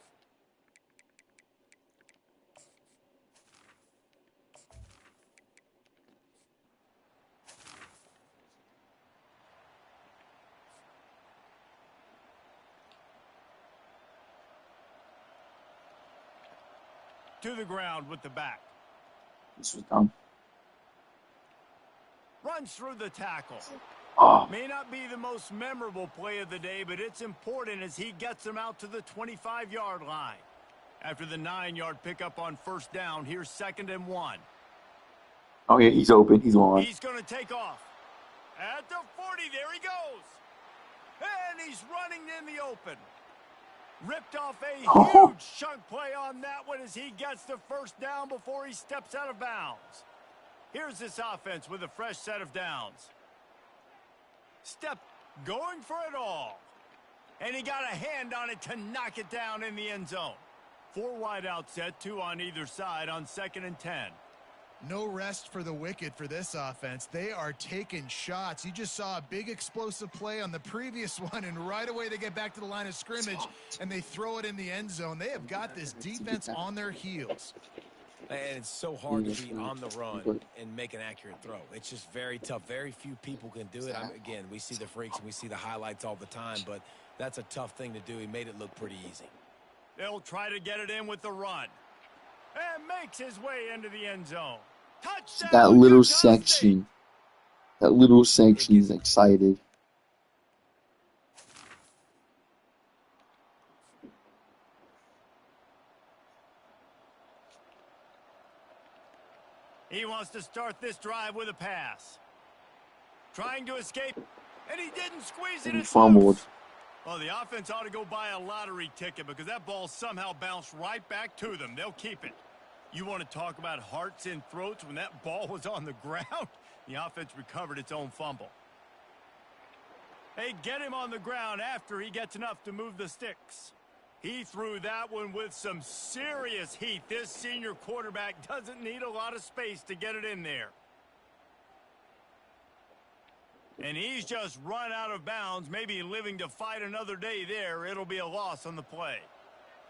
To the ground with the back. This was dumb. Runs through the tackle. Oh, May not be the most memorable play of the day, but it's important as he gets them out to the 25-yard line. After the 9-yard pickup on first down, here's 2nd and 1. oh yeah, he's open. He's on. He's going to take off. At the 40, there he goes. And he's running in the open. Ripped off a huge chunk play on that one as he gets the first down before he steps out of bounds. Here's this offense with a fresh set of downs. Step going for it all. And he got a hand on it to knock it down in the end zone. 4 wide out set, 2 on either side on 2nd and 10. no rest for the wicked for this offense. They are taking shots. You just saw a big explosive play on the previous one, and right away they get back to the line of scrimmage, and they throw it in the end zone. They have got this defense on their heels. And it's so hard to be on the run and make an accurate throw. It's just very tough. Very few people can do it. Again, we see the freaks and we see the highlights all the time, but that's a tough thing to do. He made it look pretty easy. They'll try to get it in with the run. And makes his way into the end zone. Touchdown, That little Utah State. section. That little section is excited. He wants to start this drive with a pass. Trying to escape, and he didn't squeeze it. He It's fumbled. loose. Well, the offense ought to go buy a lottery ticket because that ball somehow bounced right back to them. They'll keep it. You want to talk about hearts and throats when that ball was on the ground? The offense recovered its own fumble. They get him on the ground after he gets enough to move the sticks. He threw that one with some serious heat. This senior quarterback doesn't need a lot of space to get it in there. And he's just run out of bounds, maybe living to fight another day there. It'll be a loss on the play.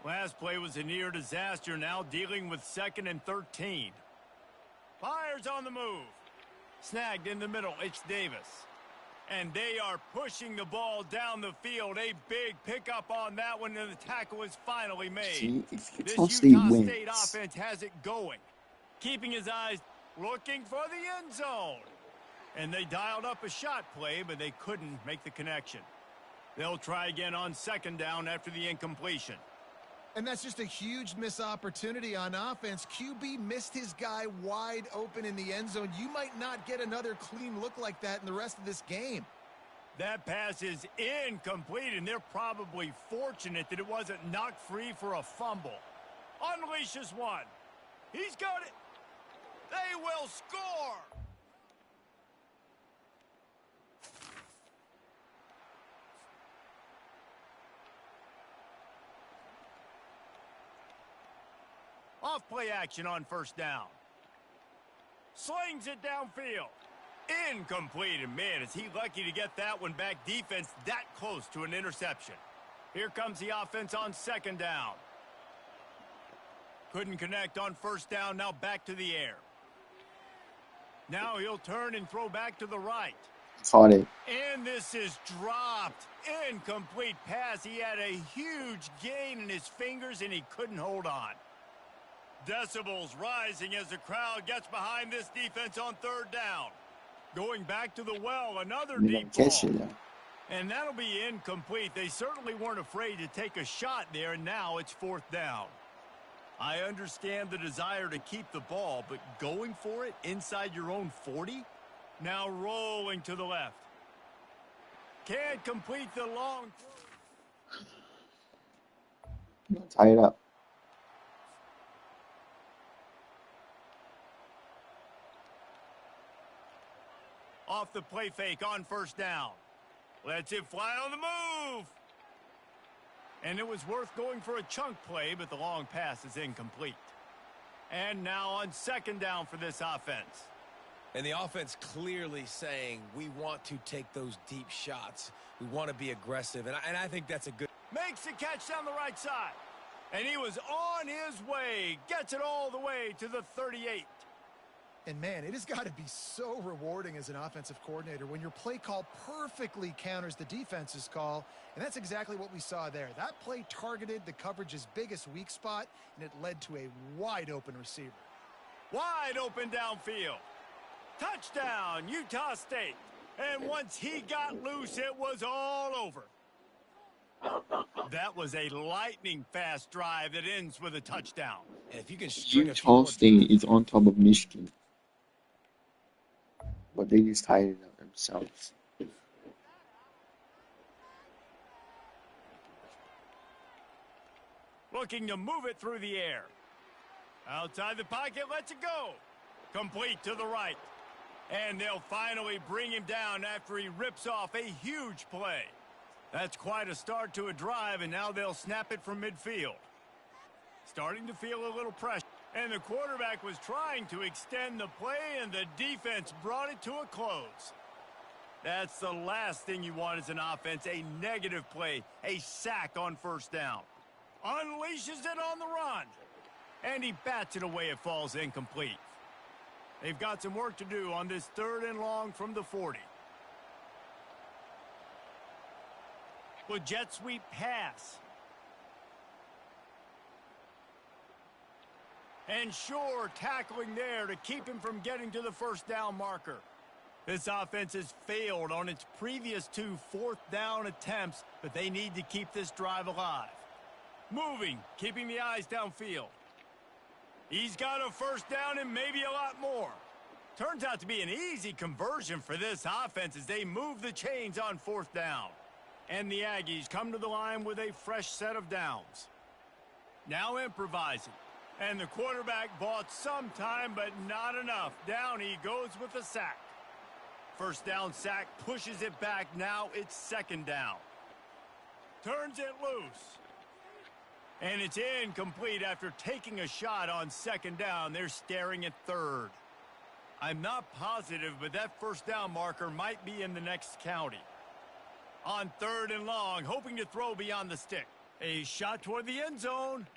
Last play was a near disaster, now dealing with 2nd and 13. Fires on the move. Snagged in the middle, it's Davis. And they are pushing the ball down the field. A big pickup on that one, and the tackle is finally made. See, if This Utah State Utah wins, State offense has it going. keeping his eyes looking for the end zone. And they dialed up a shot play, but they couldn't make the connection. They'll try again on second down after the incompletion. And that's just a huge missed opportunity on offense. QB missed his guy wide open in the end zone. You might not get another clean look like that in the rest of this game. That pass is incomplete, and they're probably fortunate that it wasn't knocked free for a fumble. Unleashes one. He's got it. They will score. Off play action on first down. Slings it downfield. Incomplete, and man, is he lucky to get that one back. Defense that close to an interception. Here comes the offense on second down. Couldn't connect on first down, now back to the air. Now he'll turn and throw back to the right. Caught it. And this is dropped. Incomplete pass. He had a huge gain in his fingers, and he couldn't hold on. Decibels rising as the crowd gets behind this defense on third down. Going back to the well, another deep ball. And that'll be incomplete. They certainly weren't afraid to take a shot there, and now it's fourth down. I understand the desire to keep the ball, but going for it inside your own 40? Now rolling to the left. Can't complete the long throw. Tie it up. Off the play fake on first down. Lets it fly on the move. And it was worth going for a chunk play, but the long pass is incomplete. And now on second down for this offense. And the offense clearly saying, we want to take those deep shots. We want to be aggressive, and I think that's a good... Makes the catch down the right side. And he was on his way. Gets it all the way to the 38. And, man, it has got to be so rewarding as an offensive coordinator when your play call perfectly counters the defense's call, and that's exactly what we saw there. That play targeted the coverage's biggest weak spot, and it led to a wide-open receiver. Wide open downfield. Touchdown, Utah State. And once he got loose, it was all over. That was a lightning-fast drive that ends with a touchdown. And if you can string Utah State is on top of Michigan. But they just tied it up themselves. Looking to move it through the air. Outside the pocket, lets it go. Complete to the right. And they'll finally bring him down after he rips off a huge play. That's quite a start to a drive, and now they'll snap it from midfield. Starting to feel a little pressure. And the quarterback was trying to extend the play, and the defense brought it to a close. That's the last thing you want as an offense, a negative play, a sack on first down. Unleashes it on the run. And he bats it away. It falls incomplete. They've got some work to do on this third and long from the 40. With jet sweep pass. And Shore tackling there to keep him from getting to the first down marker. This offense has failed on its previous 2 fourth down attempts, but they need to keep this drive alive. Moving, keeping the eyes downfield. He's got a first down and maybe a lot more. Turns out to be an easy conversion for this offense as they move the chains on fourth down. And the Aggies come to the line with a fresh set of downs. Now improvising. And the quarterback bought some time, but not enough. Down he goes with the sack. First down sack, pushes it back. Now it's second down. Turns it loose. And it's incomplete after taking a shot on second down. They're staring at third. I'm not positive, but that first down marker might be in the next county. On third and long, hoping to throw beyond the stick. A shot toward the end zone.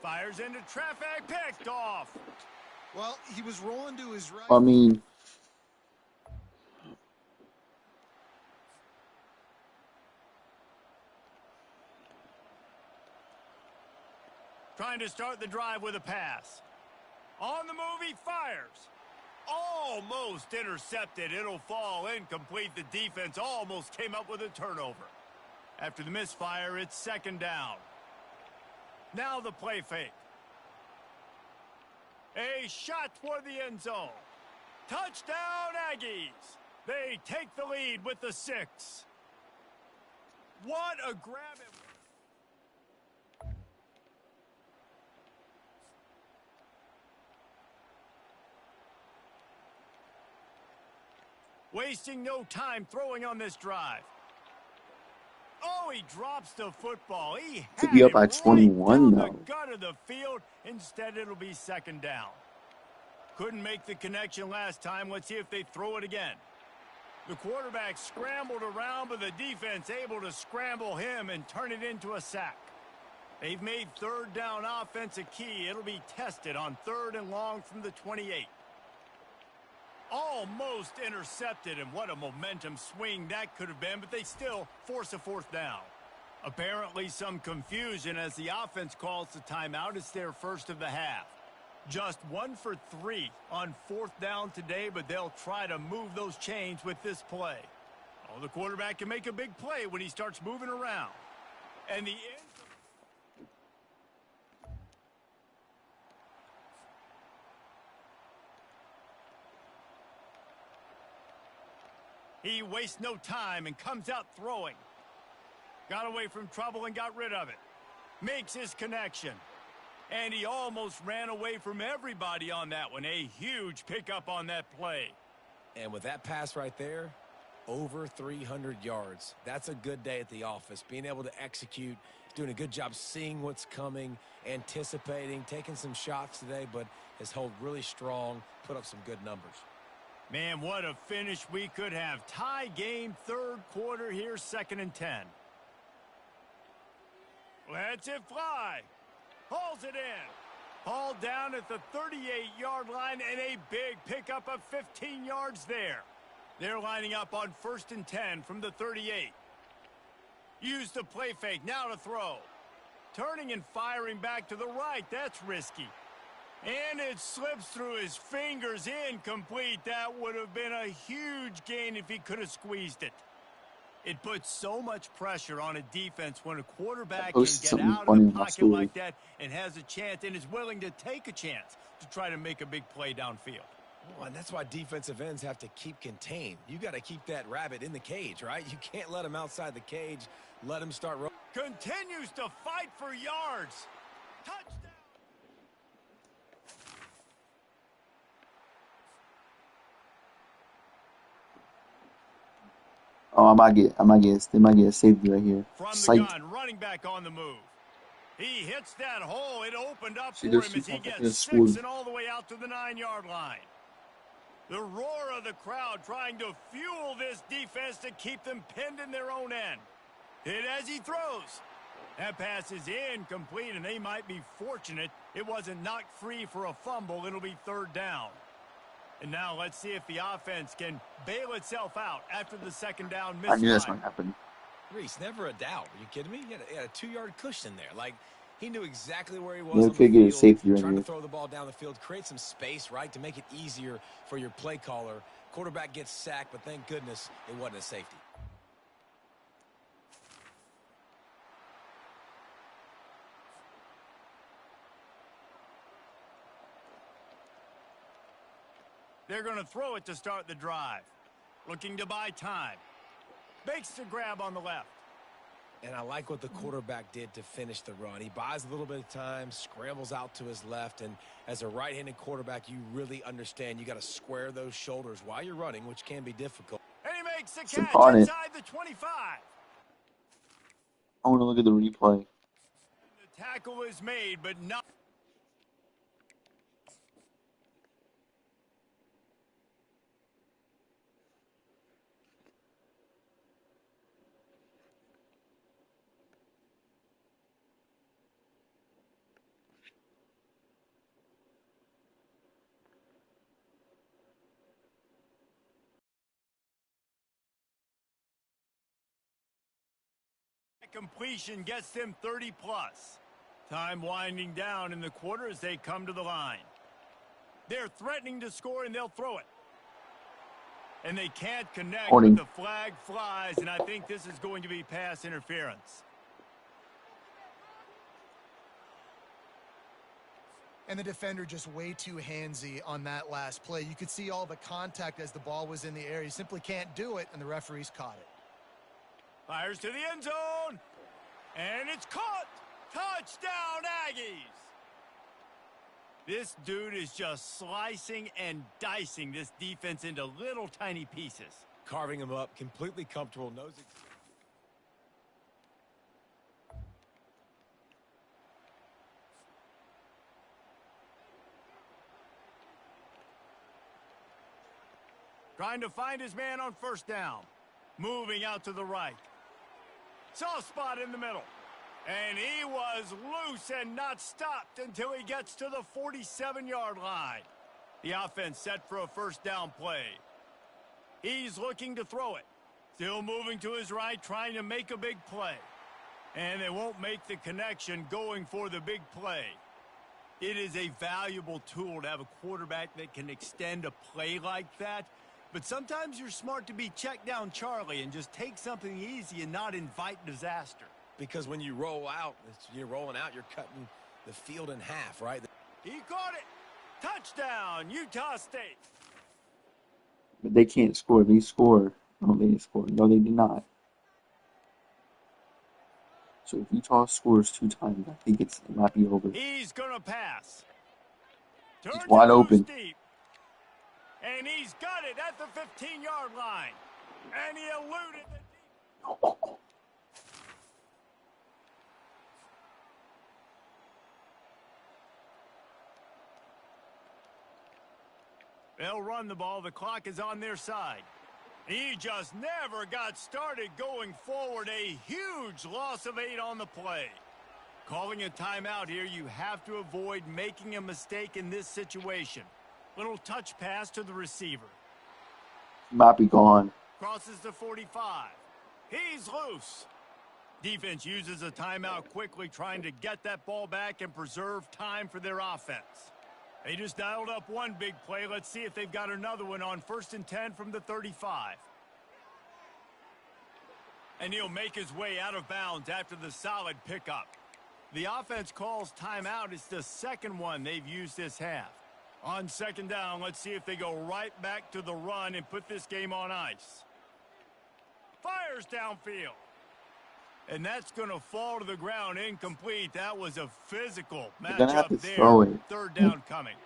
Fires into traffic, picked off. Well, he was rolling to his right. I mean, trying to start the drive with a pass. On the move, he fires. Almost intercepted. It'll fall incomplete. The defense almost came up with a turnover. After the misfire, it's second down. Now the play fake. A shot toward the end zone. Touchdown, Aggies. They take the lead with the 6. What a grab. Wasting no time throwing on this drive. Oh, he drops the football. He To had be up him by right 21 down the though. gut of the field. Instead, it'll be second down. Couldn't make the connection last time. Let's see if they throw it again. The quarterback scrambled around, but the defense able to scramble him and turn it into a sack. They've made third down offense a key. It'll be tested on 3rd and long from the 28. Almost intercepted, and what a momentum swing that could have been, but they still force a 4th down. Apparently some confusion as the offense calls the timeout. It's their first of the half. Just 1 for 3 on 4th down today, but they'll try to move those chains with this play. Oh, the quarterback can make a big play when he starts moving around. And the end. He wastes no time and comes out throwing. Got away from trouble and got rid of it. Makes his connection. And he almost ran away from everybody on that one. A huge pickup on that play. And with that pass right there, over 300 yards. That's a good day at the office. Being able to execute, doing a good job seeing what's coming, anticipating, taking some shots today, but has held really strong, put up some good numbers. Man, what a finish we could have. Tie game, 3rd quarter here, 2nd and 10. Lets it fly. Hauls it in. Hauled down at the 38-yard line, and a big pickup of 15 yards there. They're lining up on 1st and 10 from the 38. Use the play fake, now to throw. Turning and firing back to the right, that's risky. And it slips through his fingers, incomplete. That would have been a huge gain if he could have squeezed it. It puts so much pressure on a defense when a quarterback can get out of the pocket like that and has a chance and is willing to take a chance to try to make a big play downfield. Oh, and that's why defensive ends have to keep contained. You got to keep that rabbit in the cage, right? You can't let him outside the cage. Let him start rolling. Continues to fight for yards. Touchdown. Oh, they might get a safety right here. From the Sight. gun, running back on the move. He hits that hole. It opened up See, for him there's as he people gets fucking 6 and all the way out to the 9-yard line. The roar of the crowd trying to fuel this defense to keep them pinned in their own end. Hit as he throws. That pass is incomplete, and they might be fortunate it wasn't knocked free for a fumble. It'll be 3rd down. And now let's see if the offense can bail itself out after the 2nd down misfire. I knew that's going to happen. Reese, never a doubt. Are you kidding me? He had a 2-yard cushion there. Like, he knew exactly where he was Yeah, on the could get a field, safety right trying to here. throw the ball down the field, create some space, right, to make it easier for your play caller. Quarterback gets sacked, but thank goodness it wasn't a safety. They're going to throw it to start the drive. Looking to buy time. Makes the grab on the left. And I like what the quarterback did to finish the run. He buys a little bit of time, scrambles out to his left, and as a right-handed quarterback, you really understand you got to square those shoulders while you're running, which can be difficult. And he makes the Some catch caught it. inside the 25. I want to look at the replay. The tackle is made, but not. Completion gets them 30+. Time winding down in the quarter as they come to the line. They're threatening to score, and they'll throw it. And they can't connect Holding. with the flag flies, and I think this is going to be pass interference. And the defender just way too handsy on that last play. You could see all the contact as the ball was in the air. He simply can't do it, and the referees caught it. Fires to the end zone, and it's caught. Touchdown, Aggies. This dude is just slicing and dicing this defense into little tiny pieces. Carving him up, completely comfortable, knows it. Trying to find his man on first down. Moving out to the right. Soft spot in the middle. And he was loose and not stopped until he gets to the 47-yard line. The offense set for a first down play. He's looking to throw it. Still moving to his right, trying to make a big play. And they won't make the connection going for the big play. It is a valuable tool to have a quarterback that can extend a play like that. But sometimes you're smart to be check down Charlie and just take something easy and not invite disaster. Because when you roll out, you're rolling out, you're cutting the field in half, right? He caught it. Touchdown, Utah State. But they can't score. They score. No, they didn't score. No, they did not. So if Utah scores 2 times, I think it might be over. He's going to pass. He's Turns wide it loose open. deep. And he's got it at the 15-yard line. And he eluded the deep. They'll run the ball. The clock is on their side. He just never got started going forward. A huge loss of 8 on the play. Calling a timeout here, you have to avoid making a mistake in this situation. Little touch pass to the receiver. Might be gone. Crosses the 45. He's loose. Defense uses a timeout quickly, trying to get that ball back and preserve time for their offense. They just dialed up one big play. Let's see if they've got another one on 1st and 10 from the 35. And he'll make his way out of bounds after the solid pickup. The offense calls timeout. It's the second one they've used this half. On 2nd down, let's see if they go right back to the run and put this game on ice. Fires downfield. And that's going to fall to the ground incomplete. That was a physical matchup there. Throw it. 3rd down coming.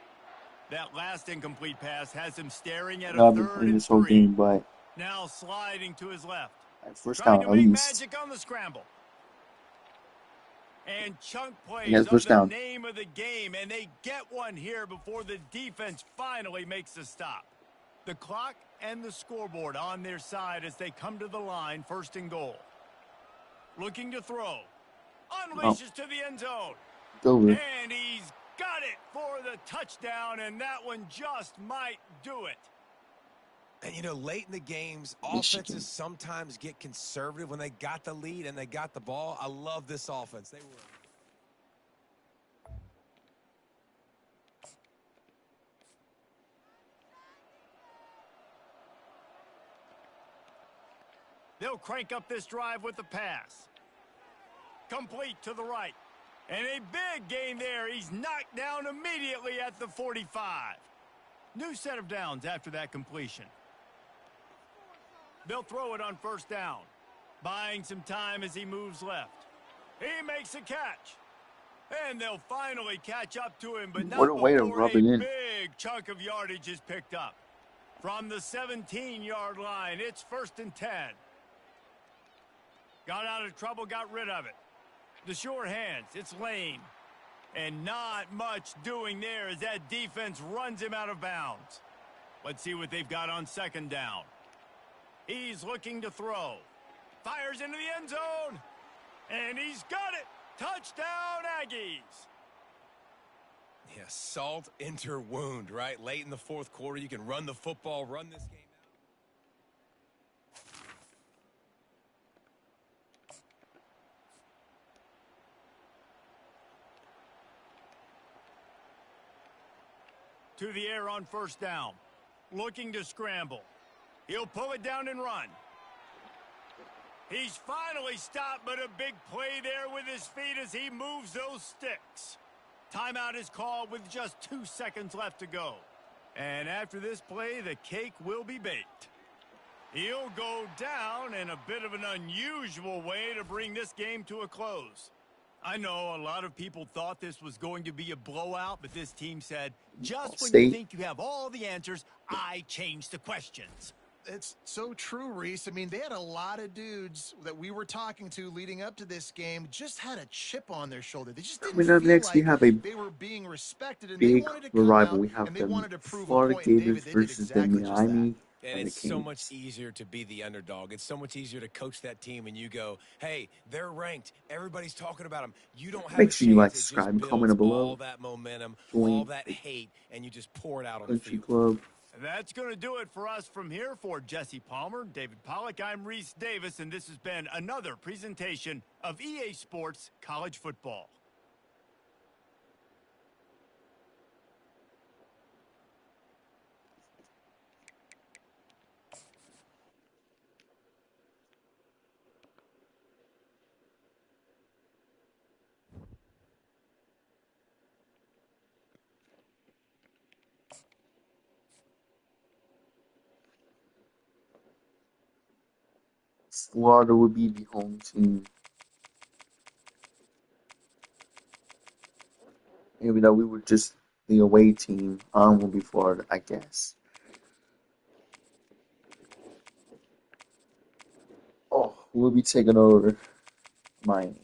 That last incomplete pass has him staring at a I've been 3rd playing and this whole 3. game, but Now sliding to his left. first Trying down to at make least. magic on the scramble. And chunk plays And that's are first the down. name of the game, and they get one here before the defense finally makes the stop. The clock and the scoreboard on their side as they come to the line, 1st and goal. Looking to throw. Unleashes to the end zone. It's over. And he's got it for the touchdown, and that one just might do it. And, you know, late in the games, Michigan. offenses sometimes get conservative when they got the lead and they got the ball. I love this offense. They were. They'll crank up this drive with the pass. Complete to the right. And a big gain there. He's knocked down immediately at the 45. New set of downs after that completion. They'll throw it on 1st down. Buying some time as he moves left. He makes a catch. And they'll finally catch up to him, but not What a way to before rub a it in. big chunk of yardage is picked up. From the 17-yard line, it's 1st and 10. Got out of trouble, got rid of it. The sure hands, it's Lane. And not much doing there as that defense runs him out of bounds. Let's see what they've got on 2nd down. He's looking to throw. Fires into the end zone. And he's got it. Touchdown, Aggies. Yeah, salt into wound, right? Late in the 4th quarter, you can run the football, run this game out. to the air on first down. Looking to scramble. He'll pull it down and run. He's finally stopped, but a big play there with his feet as he moves those sticks. Timeout is called with just 2 seconds left to go. And after this play, the cake will be baked. He'll go down in a bit of an unusual way to bring this game to a close. I know a lot of people thought this was going to be a blowout, but this team said, just when you think you have all the answers, I change the questions. It's so true, Reese. I mean, they had a lot of dudes that we were talking to leading up to this game just had a chip on their shoulder. They just didn't feel next like we have a they were being respected, and they big wanted to come rival. out We have and they the wanted to prove a Florida point. And Gators David, they did versus exactly the just that. Miami. And it's so much easier to be the underdog. It's so much easier to coach that team and you go, hey, they're ranked. Everybody's talking about them. You don't have Make a sure you chance. like, It subscribe, just and comment builds below. all that momentum, Join all that hate, and you just pour it out on the Country field. Club. That's going to do it for us from here. For Jesse Palmer, David Pollack, I'm Reese Davis, and this has been another presentation of EA Sports College Football. Florida would be the home team. Even though we were just the away team, will be Florida, I guess. Oh, we'll be taking over Miami.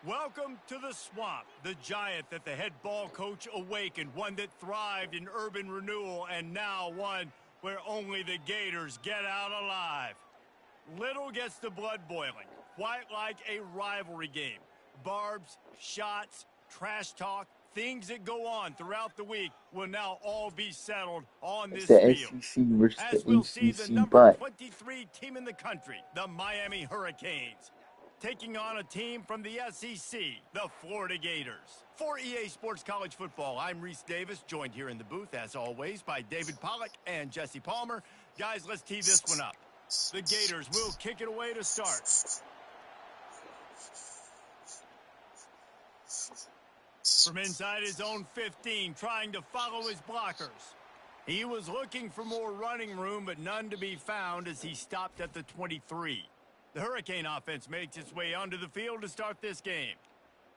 Welcome to the swamp, the giant that the head ball coach awakened, one that thrived in urban renewal, and now one where only the Gators get out alive. Little gets the blood boiling, quite like a rivalry game. Barbs, shots, trash talk, things that go on throughout the week will now all be settled on this the field. SEC versus As the we'll see the ACC, number but 23 team in the country, the Miami Hurricanes, taking on a team from the SEC, the Florida Gators. For EA Sports College Football, I'm Reese Davis, joined here in the booth, as always, by David Pollack and Jesse Palmer. Guys, let's tee this one up. The Gators will kick it away to start. From inside his own 15, trying to follow his blockers. He was looking for more running room, but none to be found as he stopped at the 23. The Hurricane offense makes its way onto the field to start this game.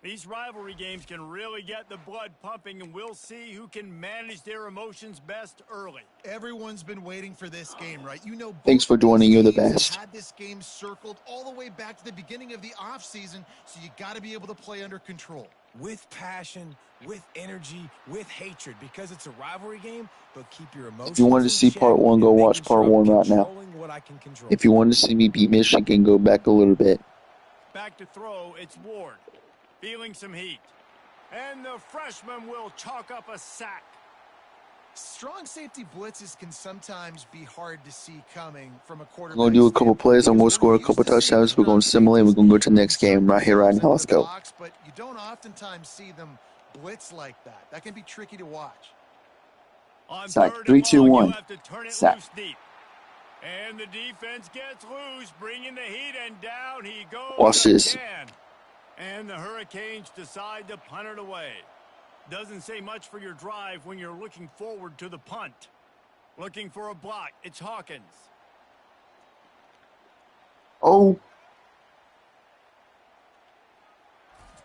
These rivalry games can really get the blood pumping, and we'll see who can manage their emotions best early. Everyone's been waiting for this game, right? You know, thanks for joining. You're the best. Had this game circled all the way back to the beginning of the offseason, so you got to be able to play under control. With passion, with energy, with hatred, because it's a rivalry game, but keep your emotions. If you wanted to see part 1, go watch part 1 right now. If you wanted to see me beat Michigan, go back a little bit. Back to throw, it's Ward. Feeling some heat. And the freshman will chalk up a sack. Strong safety blitzes can sometimes be hard to see coming from a quarterback. We're going to do a couple plays. I'm going to score a couple touchdowns. We're going to simulate. We're going to go to the next game right here, right now. Let's go. But you don't oftentimes see them blitz like that. That can be tricky to watch. On Sack. 3, 3, 2, 1. Sack. Deep. And the defense gets loose, bringing the heat, and down he goes. Watch this. And the Hurricanes decide to punt it away. Doesn't say much for your drive when you're looking forward to the punt. Looking for a block. It's Hawkins. Oh.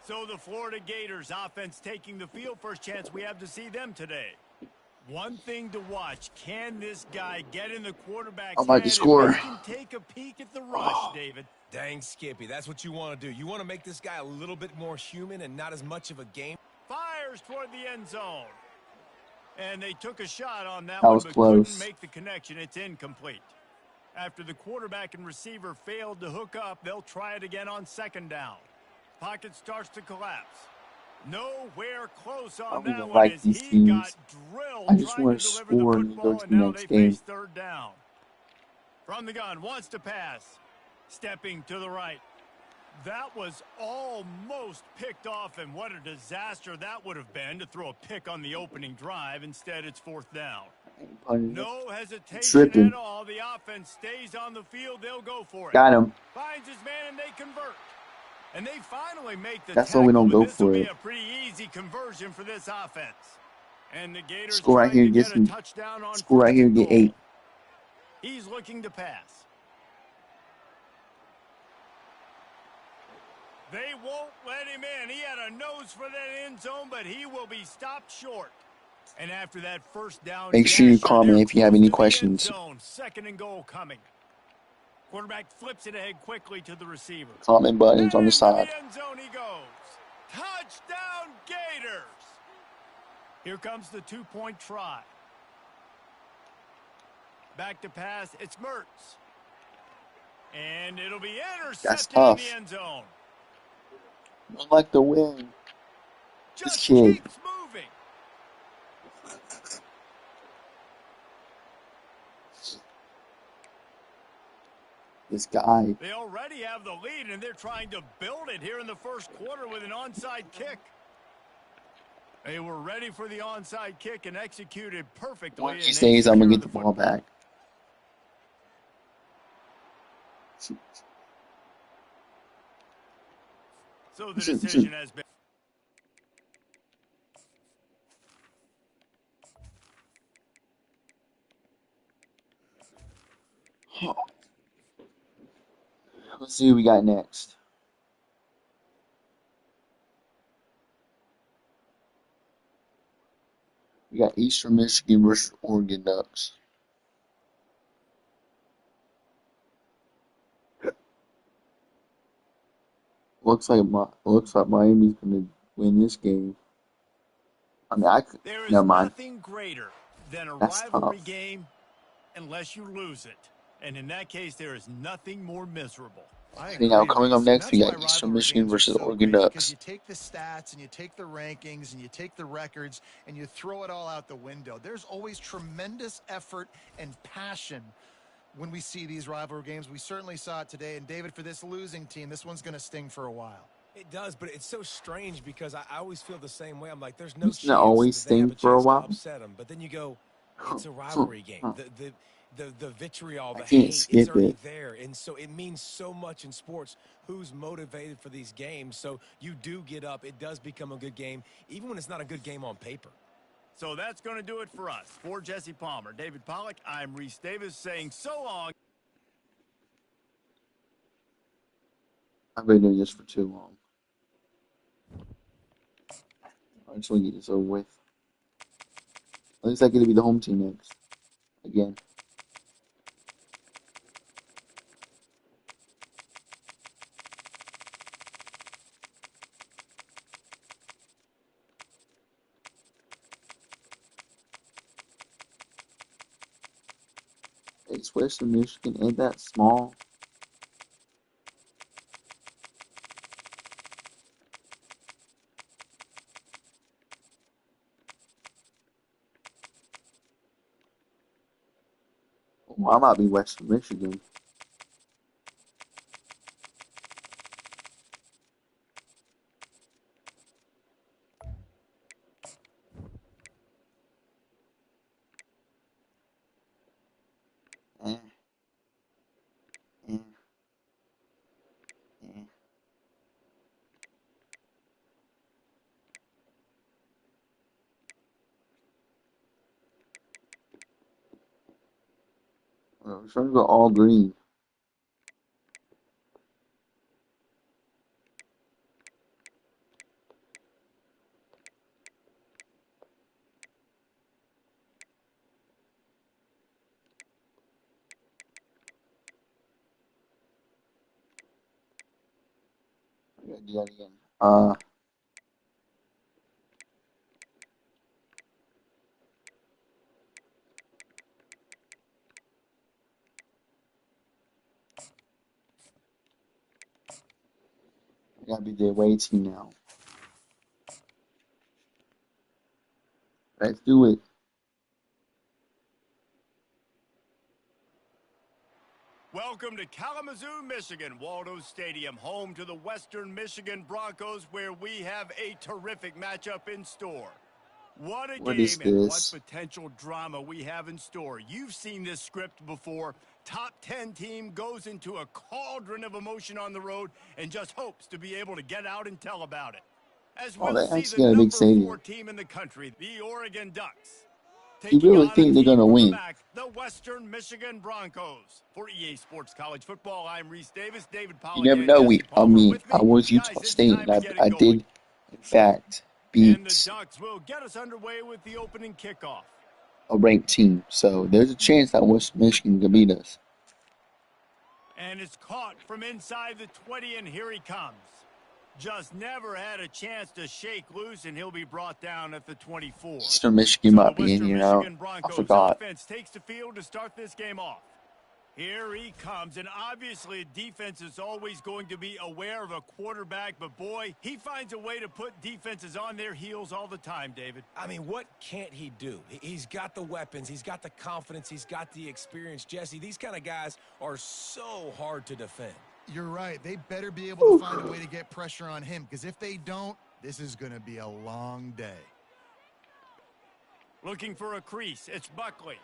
So the Florida Gators offense taking the field. First chance we have to see them today. One thing to watch. Can this guy get in the quarterback's head and can take a peek at the rush, David? Dang, Skippy, that's what you want to do. You want to make this guy a little bit more human and not as much of a game. Fires fires toward the end zone. And they took a shot on that That one, was but close. couldn't make the connection. It's incomplete. After the quarterback and receiver failed to hook up, they'll try it again on second down. Pocket starts to collapse. Nowhere close I on don't that even one like as these he teams. got drilled I just trying want to to deliver the score and go football, to and the now next they game. face third down. From the gun, wants to pass. Stepping to the right. That was almost picked off, and what a disaster that would have been to throw a pick on the opening drive. Instead, it's fourth down. No hesitation Tripping. at all. The offense stays on the field. They'll go for it. Got him. Finds his man, and they convert. And they finally make the That's tackle, why we don't but go this will for be it. a pretty easy conversion for this offense. And the Gators Score right trying here to and get get a some. touchdown on Score right first here and and get goal. 8. He's looking to pass. They won't let him in. He had a nose for that end zone, but he will be stopped short. And after that first down, Make sure you gesture, comment they're if you have close any to the end questions. zone. Second and goal coming. Quarterback flips it ahead quickly to the receiver. Comment buttons on the Into side. the end zone he goes. Touchdown, Gators. Here comes the two-point try. Back to pass. It's Mertz. And it'll be intercepted in the tough. end zone. I like the win. This Just kid. keeps moving. This guy. They already have the lead, and they're trying to build it here in the first quarter with an onside kick. They were ready for the onside kick and executed perfectly. One of these days, I'm going to get the ball back. So the decision has been. Let's see who we got next. We got Eastern Michigan versus Oregon Ducks. Looks like Miami's gonna win this game. I mean, There is never mind. nothing greater than a That's rivalry tough. game unless you lose it. And in that case, there is nothing more miserable. Anyhow, coming up next, we That's got why Eastern rivalry Michigan games are versus so Oregon great, because Ducks. you take the stats and you take the rankings and you take the records and you throw it all out the window. There's always tremendous effort and passion when we see these rivalry games. We certainly saw it today. And David, for this losing team, this one's going to sting for a while. It does, but it's so strange because I always feel the same way. I'm like, there's no He's chance gonna always that they have sting a for a chance to while. upset them. But then you go, it's a rivalry game. The vitriol, the I can't hate is skip already it. there. And so it means so much in sports who's motivated for these games. So you do get up. It does become a good game, even when it's not a good game on paper. So that's going to do it for us. For Jesse Palmer, David Pollack, I'm Reese Davis saying so long. I've been doing this for too long. I just want to get this over with. At least I get to be the home team next. Again. It's Western Michigan. Ain't that small? Well, I might be Western Michigan. Eh, eh, eh. Well, we're trying to go all green. I gotta do that again. gotta be the away team now. Let's do it. Welcome to Kalamazoo, Michigan, Waldo Stadium, home to the Western Michigan Broncos, where we have a terrific matchup in store. What a game and what potential drama we have in store. You've seen this script before. Top 10 team goes into a cauldron of emotion on the road and just hopes to be able to get out and tell about it. As we'll see the number 4 team in the country, the Oregon Ducks. You really think they're going to win? The Western Michigan Broncos. For EA Sports College Football, I'm Reese Davis. David Pollack. You never know. I was Utah State, and I did, in fact, beat and the Ducks will get us underway with the opening kickoff. A ranked team, so there's a chance that Western Michigan can beat us. And it's caught from inside the 20, and here he comes. Just never had a chance to shake loose, and he'll be brought down at the 24. Western Michigan might be in here now. I forgot. Offense takes the field to start this game off. Here he comes, and obviously defense is always going to be aware of a quarterback, but boy, he finds a way to put defenses on their heels all the time, David. I mean, what can't he do? He's got the weapons, he's got the confidence, he's got the experience. Jesse, these kind of guys are so hard to defend. You're right. They better be able to find a way to get pressure on him, because if they don't, this is going to be a long day. Looking for a crease. It's Buckley.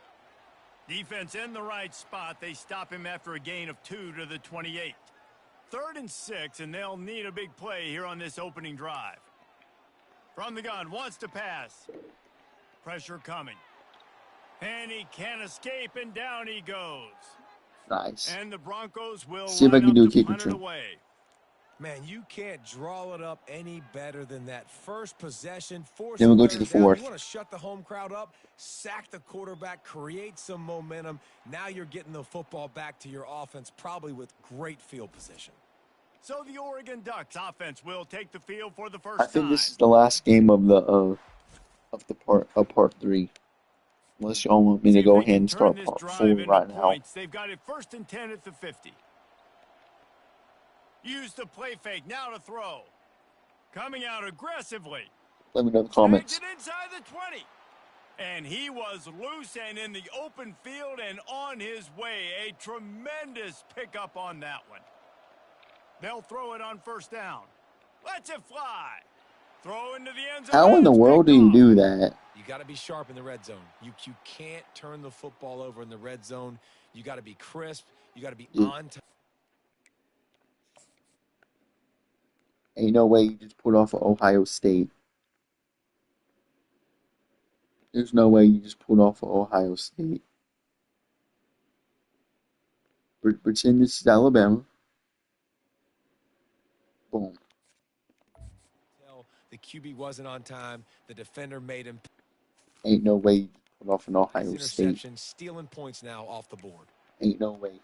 Defense in the right spot. They stop him after a gain of 2 to the 28. 3rd and 6, and they'll need a big play here on this opening drive. From the gun, wants to pass. Pressure coming. And he can't escape, and down he goes. Nice. And the Broncos will see if I can do a kick return. Man, you can't draw it up any better than that. First possession, force. Then we'll go to the 4th. You want to shut the home crowd up, sack the quarterback, create some momentum. Now you're getting the football back to your offense, probably with great field position. So the Oregon Ducks offense will take the field for the first time. I think this is the last game of the part 3. Unless you all want me to go ahead and start part 4 right now. They've got it 1st and 10 at the 50. Use the play fake, now to throw. Coming out aggressively. Let me know in the comments. It inside the 20. And he was loose and in the open field and on his way. A tremendous pickup on that one. They'll throw it on 1st down. Lets it fly. Throw into the end zone. How in the world do you do that? You got to be sharp in the red zone. You can't turn the football over in the red zone. You got to be crisp. You got to be on time. Ain't no way you just put off of Ohio State. There's no way you just put off of Ohio State. Pretend this is Alabama. Boom. The QB wasn't on time. The defender made him. Ain't no way you put off an Ohio State. Stealing points now off the board. Ain't no way.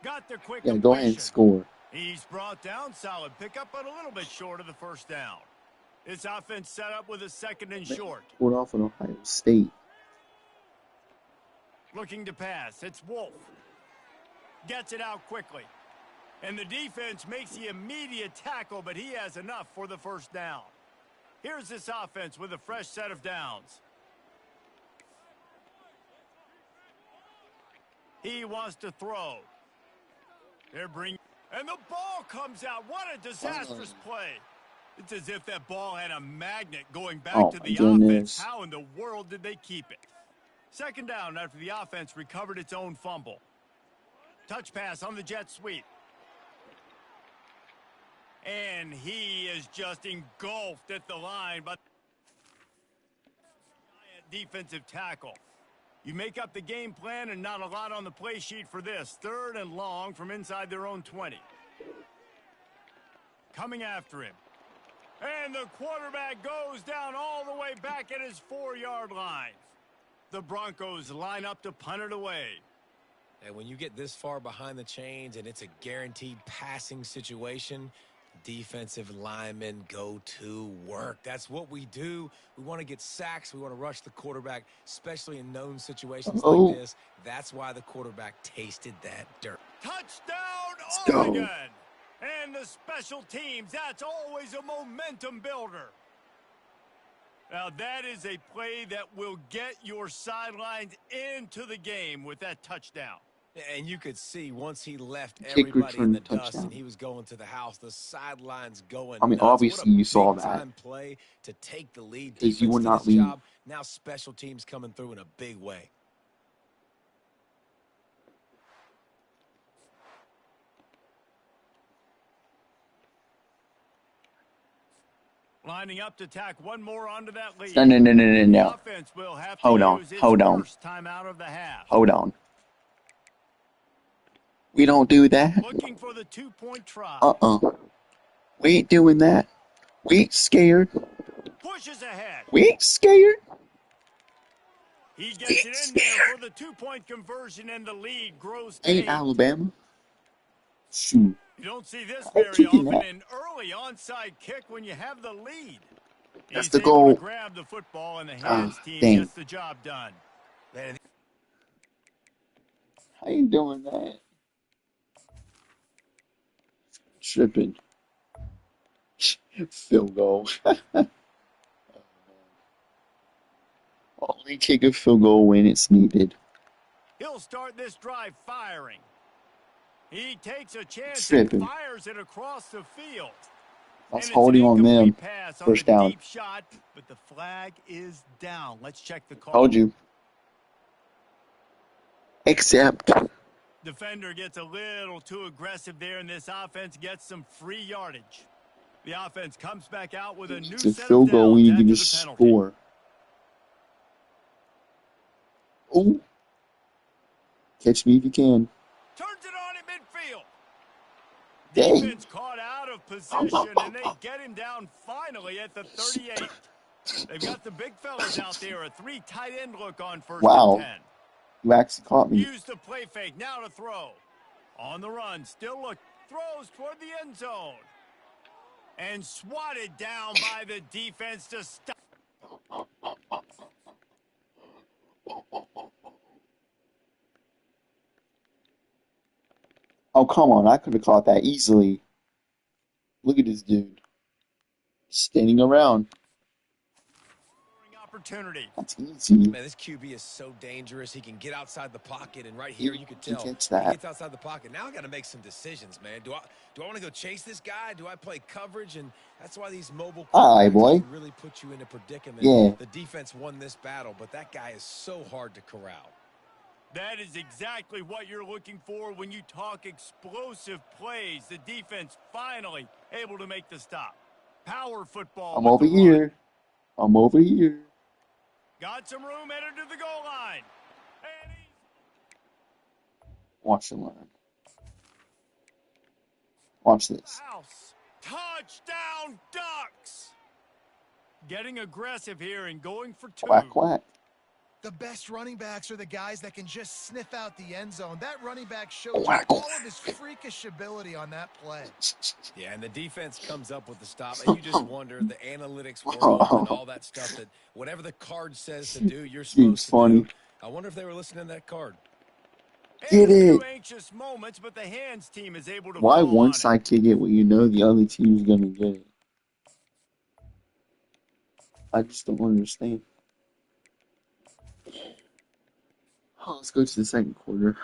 Got the quick yeah, go ahead and score. He's brought down, solid pickup, but a little bit short of the 1st down. This offense set up with a 2nd and short. Put off an Ohio State. Looking to pass. It's Wolf. Gets it out quickly. And the defense makes the immediate tackle, but he has enough for the 1st down. Here's this offense with a fresh set of downs. He wants to throw. They're bringing... And the ball comes out. What a disastrous play. It's as if that ball had a magnet going back to the offense. How in the world did they keep it? 2nd down after the offense recovered its own fumble. Touch pass on the jet sweep. And he is just engulfed at the line by defensive tackle. You make up the game plan and not a lot on the play sheet for this. 3rd and long from inside their own 20. Coming after him. And the quarterback goes down all the way back at his 4-yard line. The Broncos line up to punt it away. And when you get this far behind the chains and it's a guaranteed passing situation, defensive linemen go to work. That's what we do. We want to get sacks. We want to rush the quarterback, especially in known situations like this. That's why the quarterback tasted that dirt. Touchdown, Oregon! And the special teams, that's always a momentum builder. Now, that is a play that will get your sidelines into the game with that touchdown. And you could see once he left Kick everybody in return the dust touchdown. and he was going to the house, the sidelines going I mean, nuts. What obviously a you saw that. big-time play to take the lead. Because you Defense would did not its leave. job. Now special teams coming through in a big way. Lining up to tack one more onto that lead. No. The offense will have to use its first time out of the half. Hold on. We don't do that. Looking for the 2-point try. We ain't doing that. We ain't scared. Pushes ahead. We ain't scared. He gets it in there for the 2-point conversion, and the lead grows to 8. Ain't Alabama. Shoot. You don't see this I'm very kicking often, that. an early onside kick when you have the lead. That's He's the able goal. to grab the football, and the hands team dang. gets the job done. Man, How you doing that? Tripping. Field goal. Only kick a field goal when it's needed. He'll start this drive firing. He takes a chance Tripping. and fires it across the field. That's And holding on them. pass on First the down. deep shot, but the flag is down. Let's check the call. Told you. Except. Defender gets a little too aggressive there, and this offense gets some free yardage. The offense comes back out with a new It's a set field of goal. We downs need to after just the penalty. score. Ooh. Catch me if you can. Turns it on in midfield. Dang. Defense caught out of position, and they get him down finally at the 38. They've got the big fellas out there, a 3 tight end look on 1st Wow. and 10. You actually caught me. Use the play fake, now to throw. On the run, still throws toward the end zone. And swatted down by the defense to stop. Oh, come on. I could have caught that easily. Look at this dude. Standing around. Opportunity. That's easy. Man, this QB is so dangerous. He can get outside the pocket, and right here you can tell He gets he that. gets outside the pocket. Now I got to make some decisions, man. Do I want to go chase this guy? Do I play coverage? And that's why these mobile Aye, quarterbacks boy. can really put you in a predicament. Yeah. The defense won this battle, but that guy is so hard to corral. That is exactly what you're looking for when you talk explosive plays. The defense finally able to make the stop. Power football. I'm with over the run. here. I'm over here. Got some room headed to the goal line. And he's Watch the line. Watch this. house. Touchdown Ducks. Getting aggressive here and going for 2. Quack, quack. The best running backs are the guys that can just sniff out the end zone. That running back showed Quack, you all quack. of his freakish ability on that play. Yeah, and the defense comes up with the stop, and you just wonder the analytics world and all that stuff that whatever the card says to do, you're supposed to funny. do. I wonder if they were listening to that card. Get And a few it. anxious moments, but the hands team is able to Why fall one on it. side kick it when you know the other team's gonna get it? I just don't understand. Oh, let's go to the second quarter.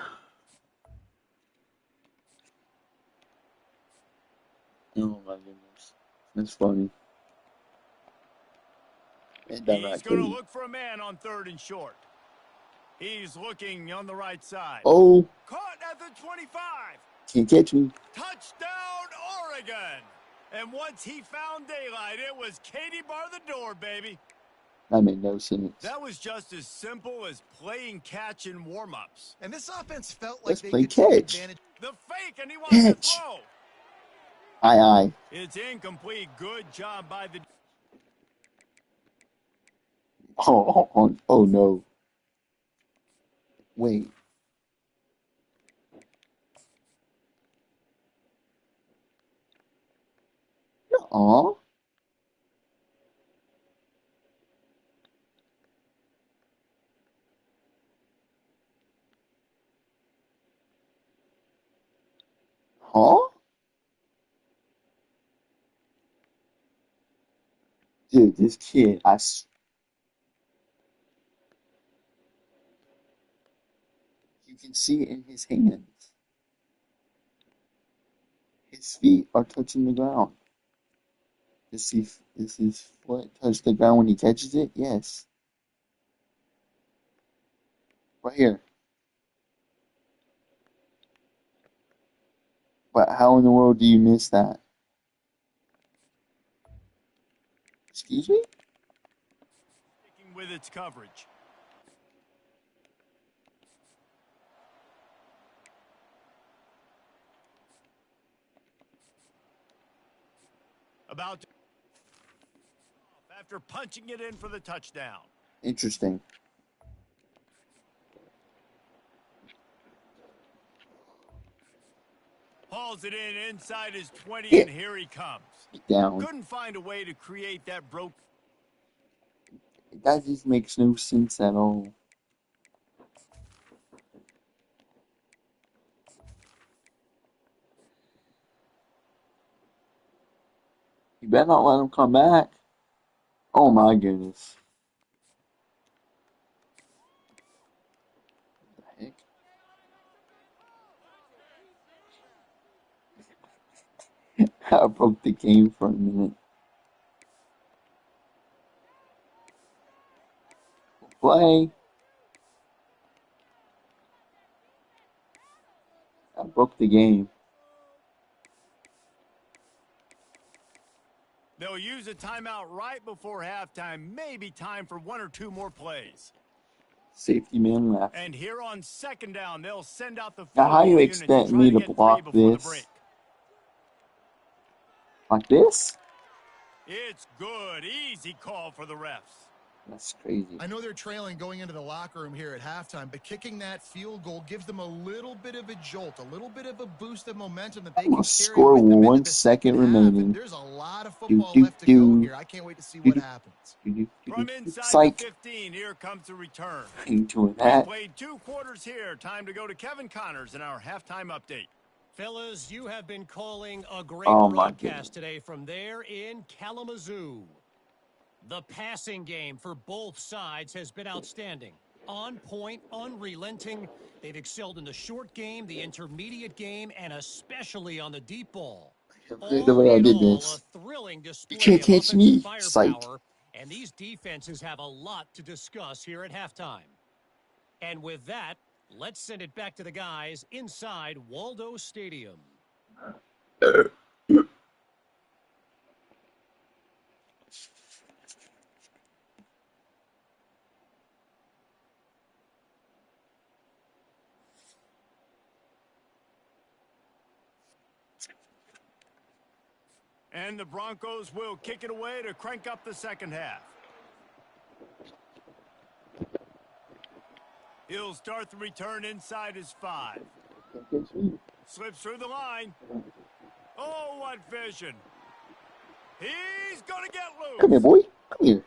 Oh my goodness. That's funny. And that He's right going to there. look for a man on 3rd and short. He's looking on the right side. Oh, Caught at the 25. can't catch me. Touchdown, Oregon. And once he found daylight, it was Katie bar the door, baby. That made no sense. That was just as simple as playing catch in warm-ups. And this offense felt like Let's they play could take catch. advantage. The fake, and he wants to Catch. throw. Aye, aye. It's incomplete. Good job by the... Oh no. Wait. Aw. Huh? Dude, this kid, you can see it in his hands. His feet are touching the ground. Does his foot touch the ground when he catches it? Yes. Right here. But how in the world do you miss that? Excuse me? Sticking with its coverage. About to after punching it in for the touchdown. Interesting. Hauls it in inside his 20, Yeah. and here he comes. Down. Couldn't find a way to create that broke. That just makes no sense at all. You better not let him come back. Oh my goodness. What the heck? I broke the game for a minute. Play. I broke the game. They'll use a timeout right before halftime. Maybe time for one or two more plays. Safety man left. And here on second down, they'll send out the Now, how field you goal expect unit to try me to to get block 3 before the this? break. Like this? It's good. Easy call for the refs. That's crazy. I know they're trailing going into the locker room here at halftime, but kicking that field goal gives them a little bit of a jolt, a little bit of a boost of momentum that they I'm can gonna carry score with them into 1 the second second half. remaining. And there's a lot of football left to go here. I can't wait to see what happens. From inside Psych. the 15, here comes the return. I ain't doing We that. played 2 quarters here. Time to go to Kevin Connors in our halftime update. Fellas, you have been calling a great Oh my goodness. broadcast today from there in Kalamazoo. The passing game for both sides has been outstanding. On point, unrelenting. They've excelled in the short game, the intermediate game, and especially on the deep ball. Look at the way I All in did all, this. a thrilling You display can't of catch offensive me. Psych. firepower, and these defenses have a lot to discuss here at halftime. And with that, let's send it back to the guys inside Waldo Stadium. And the Broncos will kick it away to crank up the second half. He'll start the return inside his 5. Can't catch me. Slips through the line. Oh, what vision. He's going to get loose. Come here, boy. Come here.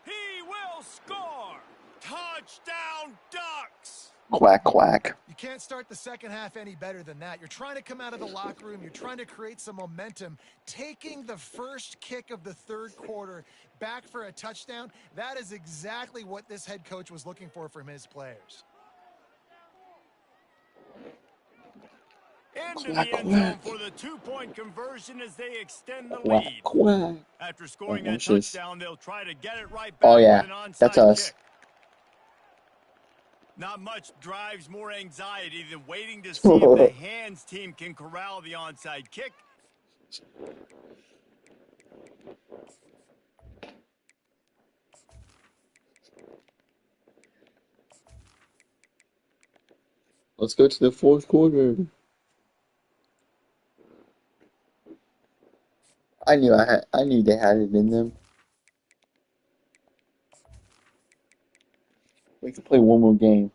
He will score. Touchdown, Ducks. Quack, quack. You can't start the second half any better than that. You're trying to come out of the locker room. You're trying to create some momentum. Taking the first kick of the third quarter back for a touchdown, that is exactly what this head coach was looking for from his players. Into the end zone for the 2-point conversion as they extend the Quack, lead. quack. After scoring Oh, that watch this. touchdown, they'll try to get it right back Oh, yeah. with an onside That's us. kick. Not much drives more anxiety than waiting to see if the hands team can corral the onside kick. Let's go to the fourth quarter. I knew they had it in them. We can play one more game.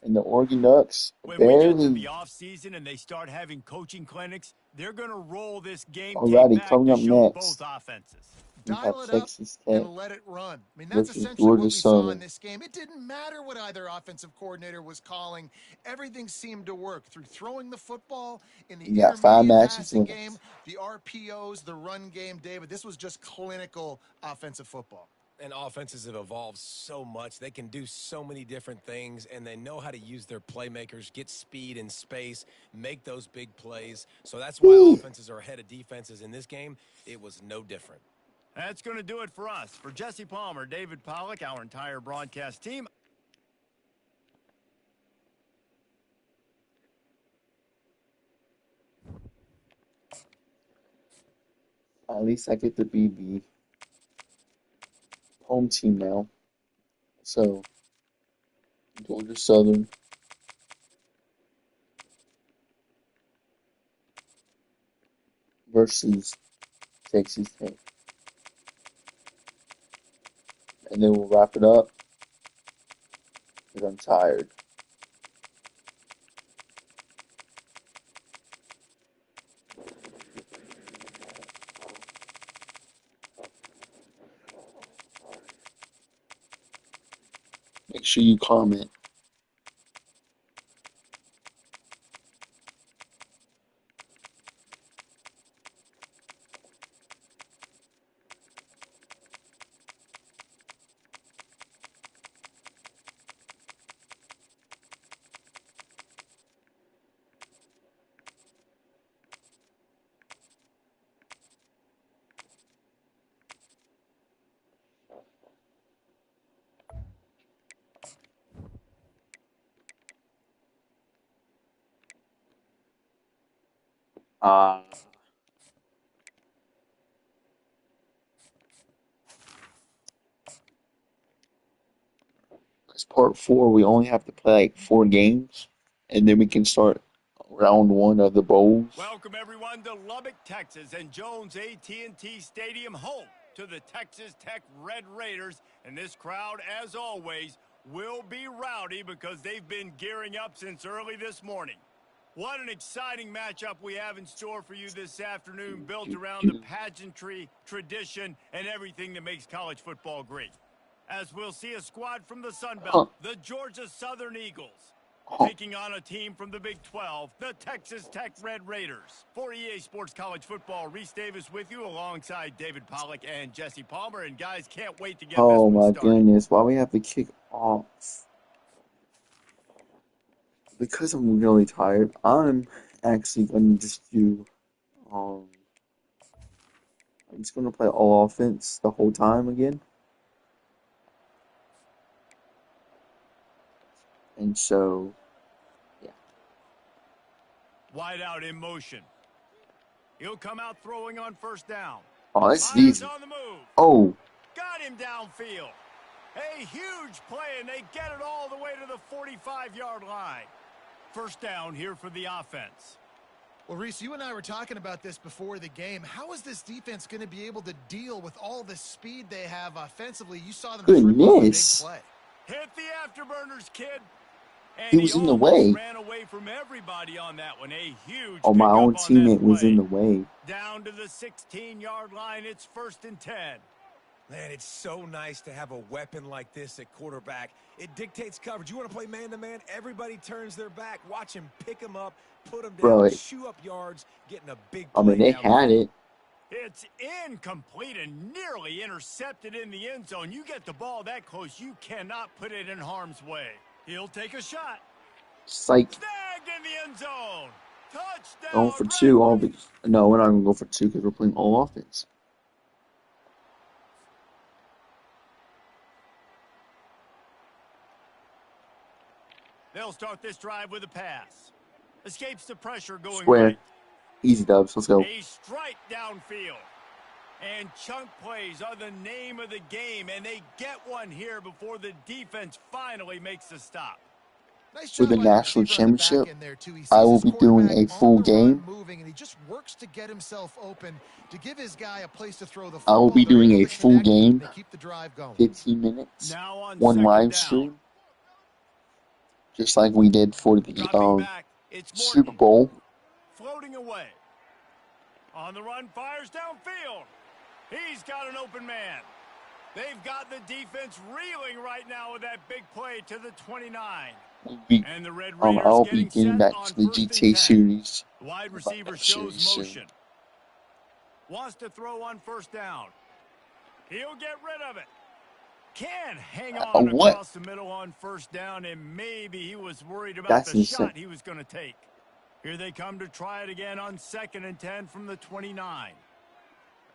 And the Oregon Ducks When we get to barely. the offseason and they start having coaching clinics, they're going to roll this game Alrighty, tape back coming to up show next. both offenses. We have Dial it up Texas and Tech let it run. I mean, that's versus essentially Georgia what we saw in Southern. this game. It didn't matter what either offensive coordinator was calling. Everything seemed to work through throwing the football in the You got 5 intermediate matches passing game, left. the RPOs, the run game, David. This was just clinical offensive football. And offenses have evolved so much. They can do so many different things, and they know how to use their playmakers, get speed and space, make those big plays. So that's why Whee! offenses are ahead of defenses in this game. It was no different. That's going to do it for us. For Jesse Palmer, David Pollack, our entire broadcast team. At least I get to be the home team now. So, Georgia Southern versus Texas Tech. And then we'll wrap it up because I'm tired. Make sure you comment. Because part 4, we only have to play like 4 games, and then we can start round 1 of the bowls. Welcome, everyone, to Lubbock, Texas, and Jones AT&T Stadium, home to the Texas Tech Red Raiders. And this crowd, as always, will be rowdy because they've been gearing up since early this morning. What an exciting matchup we have in store for you this afternoon, built around the pageantry, tradition, and everything that makes college football great. As we'll see a squad from the Sun Belt, the Georgia Southern Eagles, taking on a team from the Big 12, the Texas Tech Red Raiders. For EA Sports College Football, Reese Davis with you alongside David Pollack and Jesse Palmer. And guys, can't wait to get this Oh one my started. goodness, why we have to kick off? Because I'm really tired, I'm actually going to just do, I'm just going to play all offense the whole time again. And so, yeah. Wide out in motion. He'll come out throwing on first down. Oh, this is Fires easy. on the move. Oh, Got him downfield. A huge play, and they get it all the way to the 45-yard line. First down here for the offense. Well, Reese, you and I were talking about this before the game. How is this defense going to be able to deal with all the speed they have offensively? You saw them just rip off a big play. Hit the afterburners, kid. And he was in the almost way. ran away from everybody on that one. A huge Oh, my own pickup on that teammate was play. in the way. Down to the 16-yard line. It's 1st and 10. Man, it's so nice to have a weapon like this at quarterback. It dictates coverage. You want to play man-to-man? Everybody turns their back. Watch him pick him up, put him down, chew up yards, getting a big play. I mean, they had it. It's incomplete and nearly intercepted in the end zone. You get the ball that close, you cannot put it in harm's way. He'll take a shot. Psych. Snagged in the end zone. Touchdown. Going for 2. No, we're not going to go for 2 because we're playing all offense. They'll start this drive with a pass. Escapes the pressure going Square. right. Easy dubs. Let's go. A strike downfield. And chunk plays are the name of the game, and they get one here before the defense finally makes the stop. Nice For the job by national receiver on the back championship, end there, too. He I sees will his be doing quarterback a full on the run game. moving, and he just works to get himself open to give his guy a place to throw the I football. will be They're doing able a to full connect, game, and they keep the drive going. 15 minutes, Now on 1 second live down. stream, just like we did for the Dropping back, it's Super Morton. Bowl. Floating away. On the run, fires downfield. He's got an open man. They've got the defense reeling right now with that big play to the 29. And the Red Raiders I'll be getting getting set back on to the 1st and GTA 10. series. Wide receiver shows motion. Wants to throw on first down. He'll get rid of it. Can hang on across the middle on first down, and maybe he was worried about the shot he was going to take. Here they come to try it again on 2nd and 10 from the 29.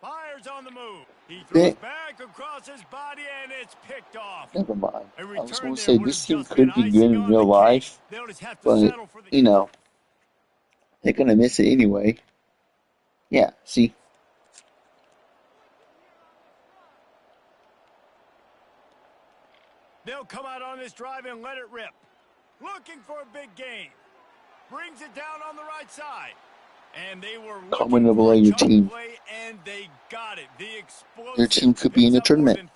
Fires on the move. He throws back across his body, and it's picked off. Never mind. A I was return going to there say would this have team just could been be good icing in on real the life, cake. They'll just have to but settle for the you know, they're gonna miss it anyway. Yeah, see. They'll come out on this drive and let it rip. Looking for a big gain. Brings it down on the right side. And they were looking for a chunk play, and they got it. The explosive your team could be in the tournament.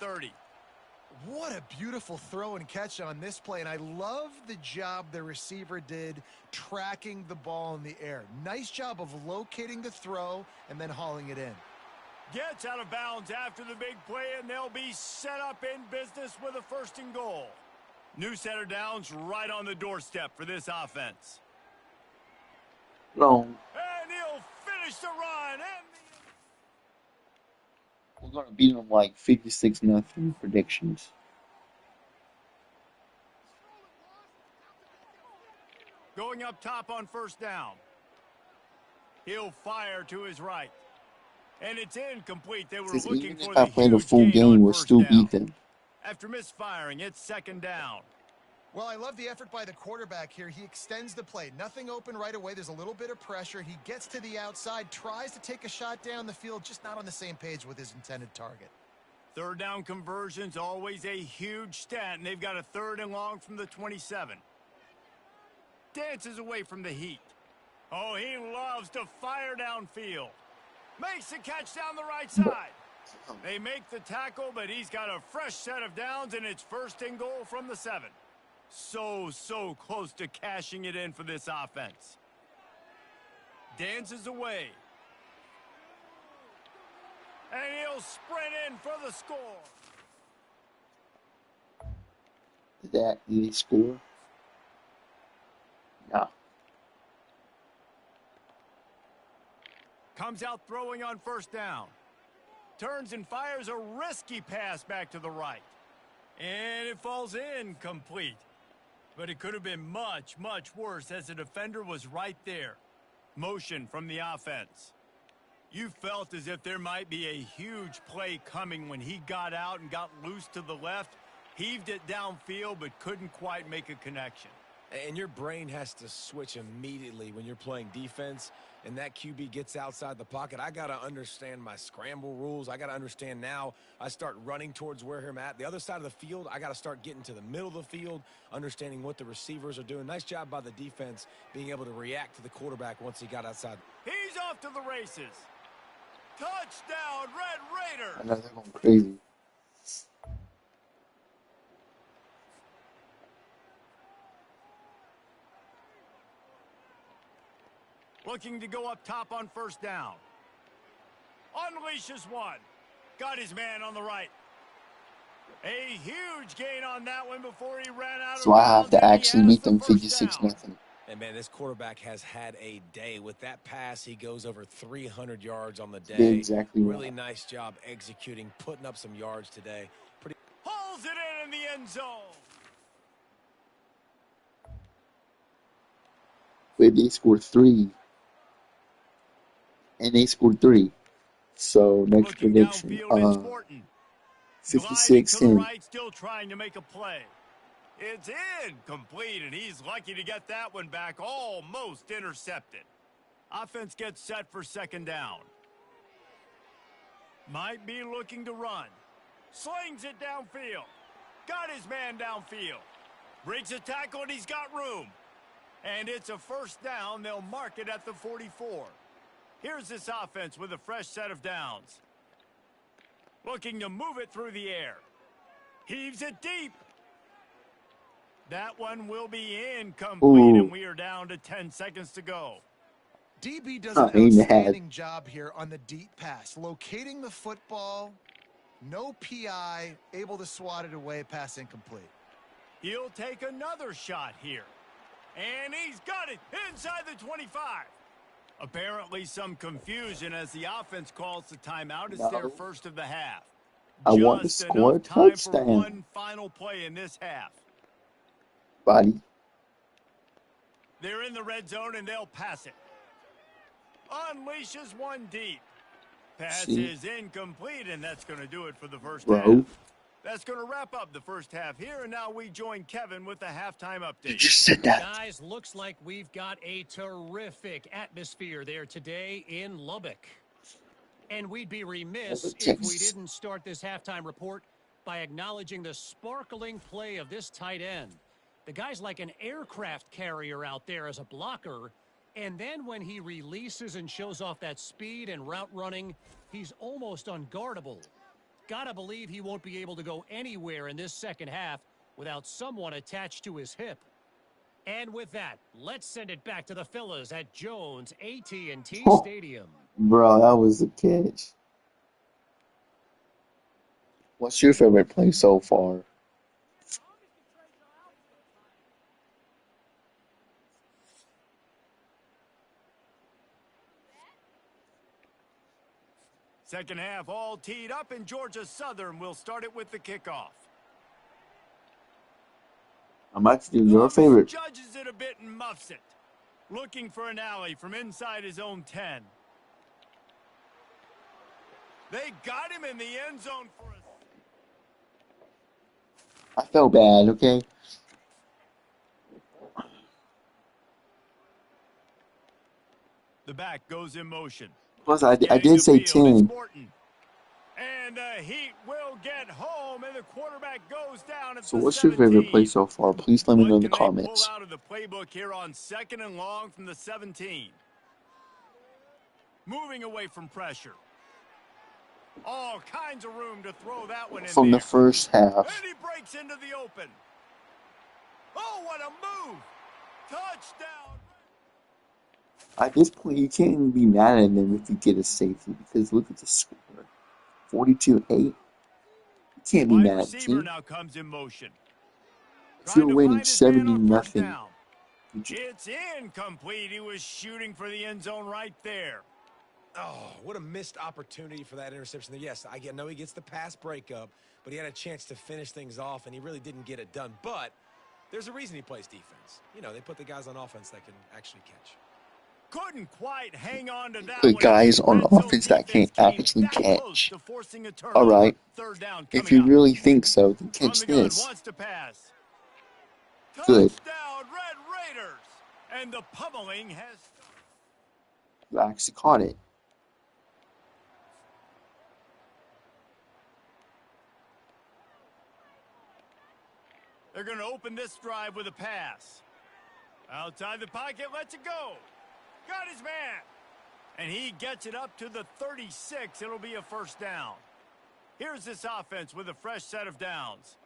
What a beautiful throw and catch on this play, and I love the job the receiver did tracking the ball in the air. Nice job of locating the throw and then hauling it in. Gets out of bounds after the big play, and they'll be set up in business with a 1st and goal. New center downs right on the doorstep for this offense. Long. And he'll finish the run. We're going to beat them like 56-0 predictions. Going up top on first down. He'll fire to his right. And it's incomplete. They were looking for the huge gain on first down. Beat them. After misfiring, it's 2nd down. Well, I love the effort by the quarterback here. He extends the play. Nothing open right away. There's a little bit of pressure. He gets to the outside, tries to take a shot down the field, just not on the same page with his intended target. 3rd down conversion's always a huge stat, and they've got a 3rd and long from the 27. Dances away from the heat. Oh, he loves to fire downfield. Makes the catch down the right side. They make the tackle, but he's got a fresh set of downs, and it's 1st and goal from the 7. So close to cashing it in for this offense. Dances away. And he'll sprint in for the score. Did he score? No. Comes out throwing on first down. Turns and fires a risky pass back to the right. And it falls incomplete. But it could have been much worse as the defender was right there. Motion from the offense. You felt as if there might be a huge play coming when he got out and got loose to the left. Heaved it downfield but couldn't quite make a connection. And your brain has to switch immediately when you're playing defense and that QB gets outside the pocket. I got to understand my scramble rules. I got to understand now I start running towards where I'm at. The other side of the field, I got to start getting to the middle of the field, understanding what the receivers are doing. Nice job by the defense being able to react to the quarterback once he got outside. He's off to the races. Touchdown, Red Raiders. I know they're going crazy. Looking to go up top on first down. Unleashes one. Got his man on the right. A huge gain on that one before he ran out of bounds. So I have to actually beat them 56-0. And, man, this quarterback has had a day. With that pass, he goes over 300 yards on the day. Yeah, exactly. Really nice job executing, putting up some yards today. Hauls it in the end zone. Wait, they scored 3. And they scored 3. So next prediction, 56-10. Right, still trying to make a play. It's incomplete, and he's lucky to get that one back, almost intercepted. Offense gets set for 2nd down. Might be looking to run. Slings it downfield. Got his man downfield. Breaks a tackle, and he's got room. And it's a 1st down. They'll mark it at the 44. Here's this offense with a fresh set of downs. Looking to move it through the air. Heaves it deep. That one will be incomplete, and we are down to 10 seconds to go. DB does Oh, an he mad. outstanding job here on the deep pass, locating the football, no PI, able to swat it away, pass incomplete. He'll take another shot here. And he's got it inside the 25. Apparently some confusion as the offense calls the timeout. It's their first of the half. I want to Just score a enough time for touchdown. one final play in this half. Buddy. They're in the red zone and they'll pass it. Unleashes one deep. Pass is incomplete, and that's going to do it for the first half. That's going to wrap up the first half here, and now we join Kevin with the halftime update. You just said that. Guys, looks like we've got a terrific atmosphere there today in Lubbock. And we'd be remiss if we didn't start this halftime report by acknowledging the sparkling play of this tight end. The guy's like an aircraft carrier out there as a blocker. And then when he releases and shows off that speed and route running, he's almost unguardable. Gotta believe he won't be able to go anywhere in this second half without someone attached to his hip. And with that, let's send it back to the fellas at Jones AT&T Stadium. Bro, that was a catch. What's your favorite play so far? Second half all teed up, and Georgia Southern will start it with the kickoff. I'm about to do your favorite. Judges it a bit and muffs it. Looking for an alley from inside his own 10. They got him in the end zone for a... I felt bad, okay? The back goes in motion. Plus, I did say 10. And the Heat will get home, and the quarterback goes down at So the what's 17. your favorite play so far? Please let me know in the What can they comments. pull out of the playbook here on 2nd and long from the 17? Moving away from pressure. All kinds of room to throw that one in From there. the first half. And he breaks into the open. Oh, what a move! Touchdown! At this point, you can't even be mad at them if you get a safety, because look at the score. 42-8. You can't be mad at the team. Now comes in motion. If you're winning 70-0. It's incomplete. He was shooting for the end zone right there. Oh, what a missed opportunity for that interception there. Yes, I know he gets the pass breakup, but he had a chance to finish things off, and he really didn't get it done. But there's a reason he plays defense. You know, they put the guys on offense that can actually catch. Couldn't quite hang on to that. The guys on offense that can't actually catch. Alright, if you really think so, then catch this. Good. Red Raiders. And the pummeling has... You actually caught it. They're going to open this drive with a pass. Outside the pocket, lets it go. Got his man. And he gets it up to the 36. It'll be a first down. Here's this offense with a fresh set of downs.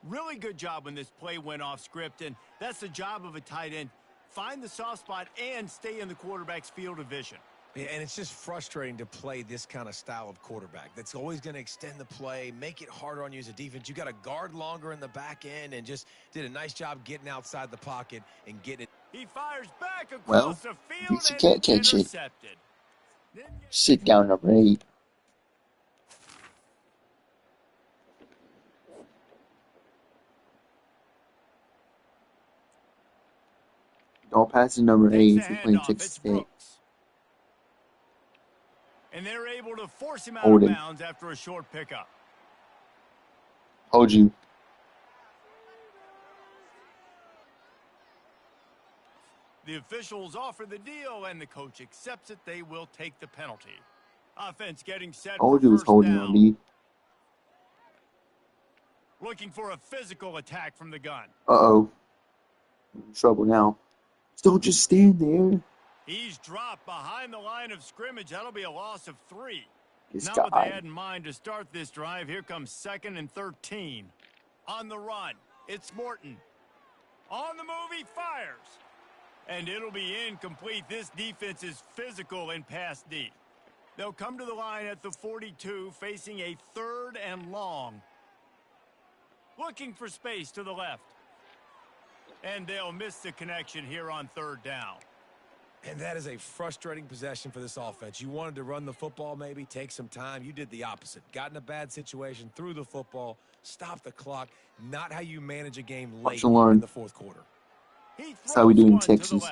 Really good job when this play went off script, and that's the job of a tight end. Find the soft spot and stay in the quarterback's field of vision. Yeah, and it's just frustrating to play this kind of style of quarterback. That's always going to extend the play, make it harder on you as a defense. You got to guard longer in the back end, and just did a nice job getting outside the pocket and getting it. He fires back across the field you can't catch it. Intercepted. Sit down, number 8. Don't pass the number 8 if you're playing Texas State. And they're able to force him out of bounds after a short pickup. Hold you. The officials offer the deal, and the coach accepts it. They will take the penalty. Offense getting set for was first holding down. on me. Looking for a physical attack from the gun. Uh-oh. In trouble now. Don't just stand there. He's dropped behind the line of scrimmage. That'll be a loss of 3. This Not what guy. they had in mind to start this drive. Here comes 2nd and 13. On the run, it's Morton. On the move, he fires. And it'll be incomplete. This defense is physical in pass deep. They'll come to the line at the 42, facing a 3rd and long. Looking for space to the left. And they'll miss the connection here on 3rd down. And that is a frustrating possession for this offense. You wanted to run the football, maybe take some time. You did the opposite. Got in a bad situation, threw the football, stopped the clock. Not how you manage a game late in the 4th quarter. That's how we do in Texas.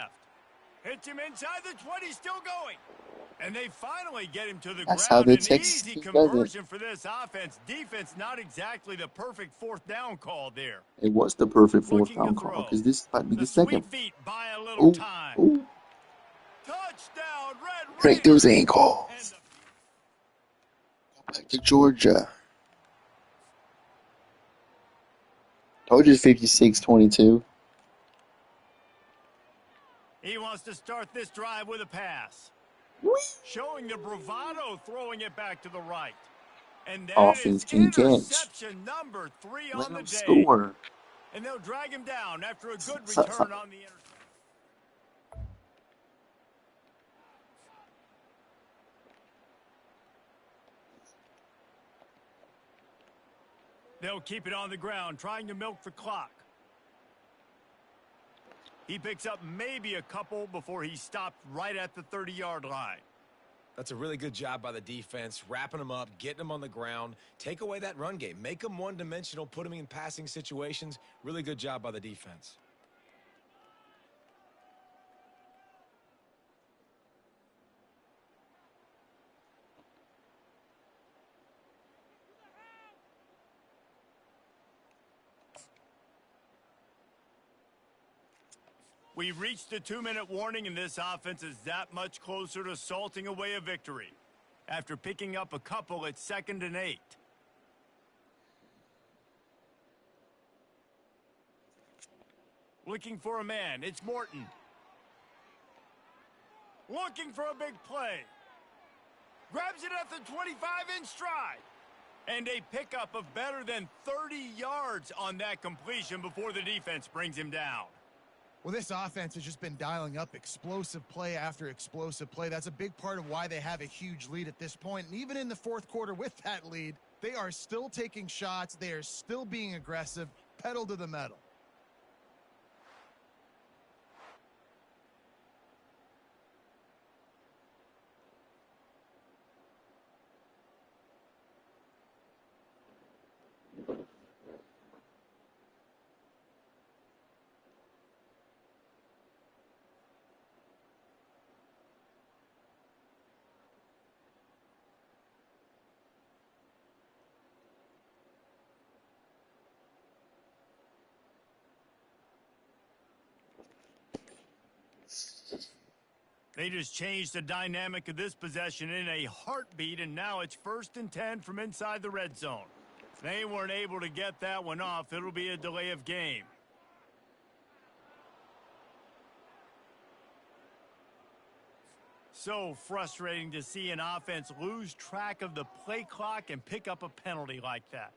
Hits him inside the 20, still going. And they finally get him to the That's ground. how the An Texas easy does it. conversion for this offense. Defense, not exactly the perfect 4th down call there. It was the perfect 4th Looking to down call throw. because this might be the sweet second. feet buy a little time. Ooh. Touchdown, Red Break those Raiders. ankles. Go back to Georgia. Told you it's 56-22. He wants to start this drive with a pass. Whee! Showing the bravado, throwing it back to the right. And that Offense is can catch. interception number 3 Let on the him day. score. And they'll drag him down after a good Stop. return on the interception. They'll keep it on the ground, trying to milk the clock. He picks up maybe a couple before he stopped right at the 30-yard line. That's a really good job by the defense, wrapping them up, getting them on the ground. Take away that run game. Make them one-dimensional, put them in passing situations. Really good job by the defense. We've reached the 2-minute warning, and this offense is that much closer to salting away a victory. After picking up a couple, it's 2nd and 8. Looking for a man. It's Morton. Looking for a big play. Grabs it at the 25 in stride. And a pickup of better than 30 yards on that completion before the defense brings him down. Well, this offense has just been dialing up explosive play after explosive play. That's a big part of why they have a huge lead at this point. And even in the 4th quarter with that lead, they are still taking shots. They are still being aggressive, pedal to the metal. They just changed the dynamic of this possession in a heartbeat, and now it's 1st and 10 from inside the red zone. If they weren't able to get that one off, it'll be a delay of game. So frustrating to see an offense lose track of the play clock and pick up a penalty like that.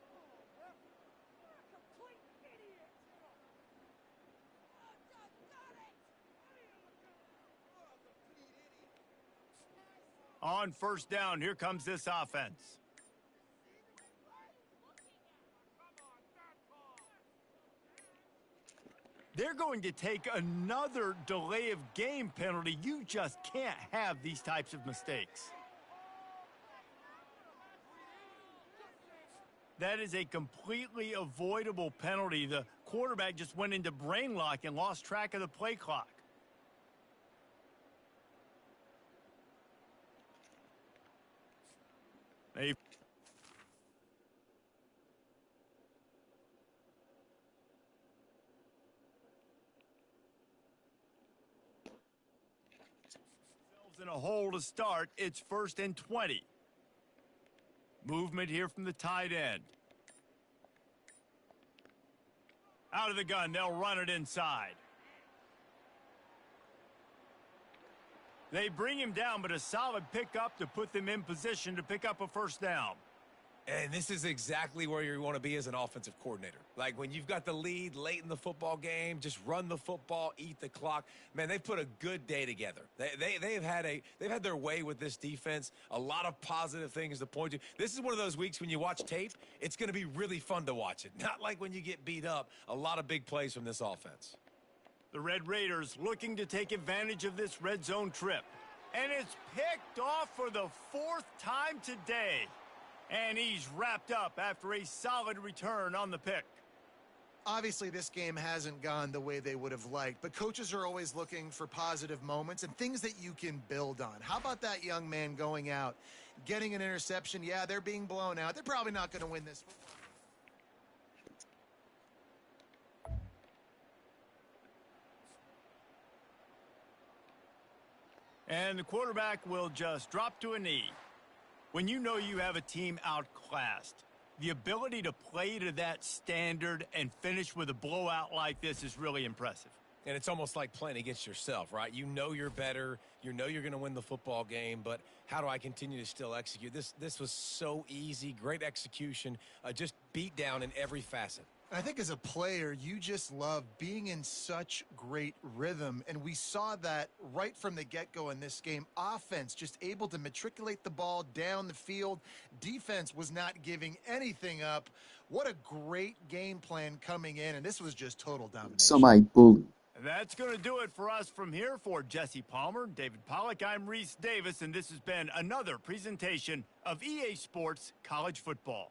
On 1st down, here comes this offense. They're going to take another delay of game penalty. You just can't have these types of mistakes. That is a completely avoidable penalty. The quarterback just went into brain lock and lost track of the play clock. They in a hole to start. It's 1st and 20. Movement here from the tight end. Out of the gun, they'll run it inside. They bring him down, but a solid pickup to put them in position to pick up a 1st down. And this is exactly where you want to be as an offensive coordinator. Like when you've got the lead late in the football game, just run the football, eat the clock. Man, they've put a good day together. They've had their way with this defense. A lot of positive things to point to. This is one of those weeks when you watch tape, it's going to be really fun to watch it. Not like when you get beat up. A lot of big plays from this offense. The Red Raiders looking to take advantage of this red zone trip. And it's picked off for the 4th time today. And he's wrapped up after a solid return on the pick. Obviously, this game hasn't gone the way they would have liked, but coaches are always looking for positive moments and things that you can build on. How about that young man going out, getting an interception? Yeah, they're being blown out. They're probably not going to win this. And the quarterback will just drop to a knee. When you know you have a team outclassed, the ability to play to that standard and finish with a blowout like this is really impressive. And it's almost like playing against yourself, right? You know you're better. You know you're going to win the football game, but how do I continue to still execute? This was so easy, great execution, just beat down in every facet. I think as a player, you just love being in such great rhythm, and we saw that right from the get-go in this game. Offense just able to matriculate the ball down the field. Defense was not giving anything up. What a great game plan coming in, and this was just total domination. Semi-bully. That's going to do it for us from here. For Jesse Palmer, David Pollack, I'm Reese Davis, and this has been another presentation of EA Sports College Football.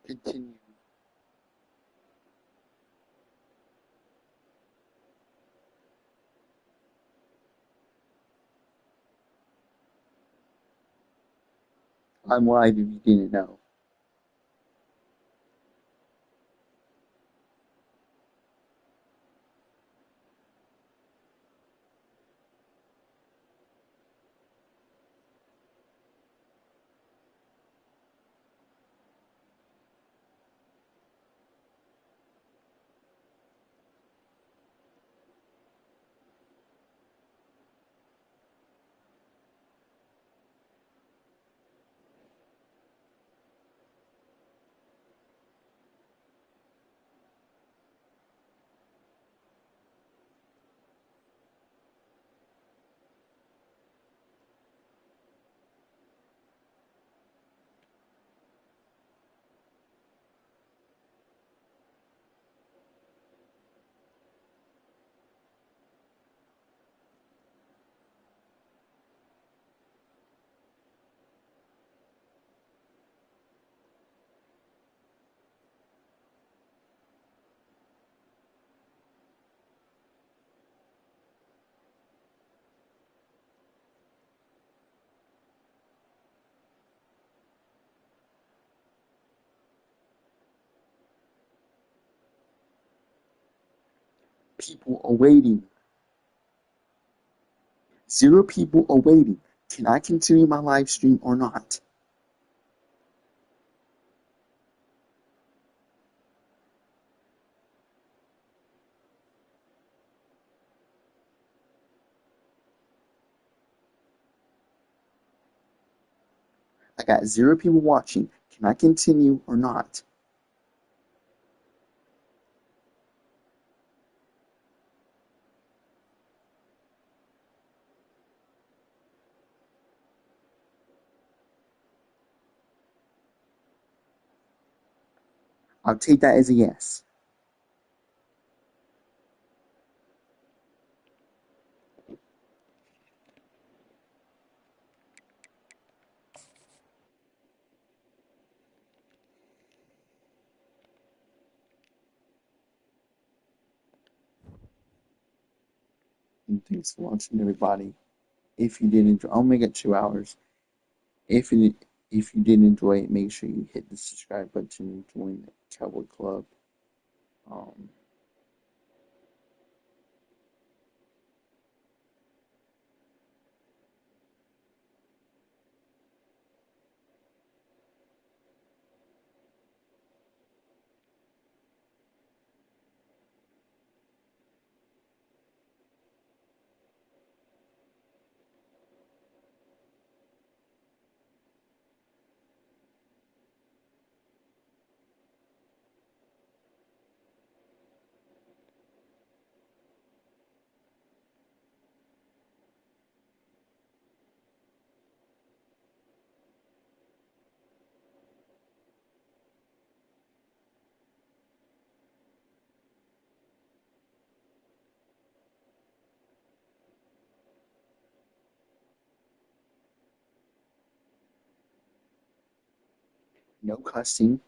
continue. I'm live if you didn't know. People are waiting. 0 people are waiting. Can I continue my live stream or not? I got 0 people watching. Can I continue or not? I'll take that as a yes. And thanks for watching, everybody. If you did enjoy, I'll make it 2 hours. If you did enjoy it, make sure you hit the subscribe button and join the Cowboy Club. Um, no cussing.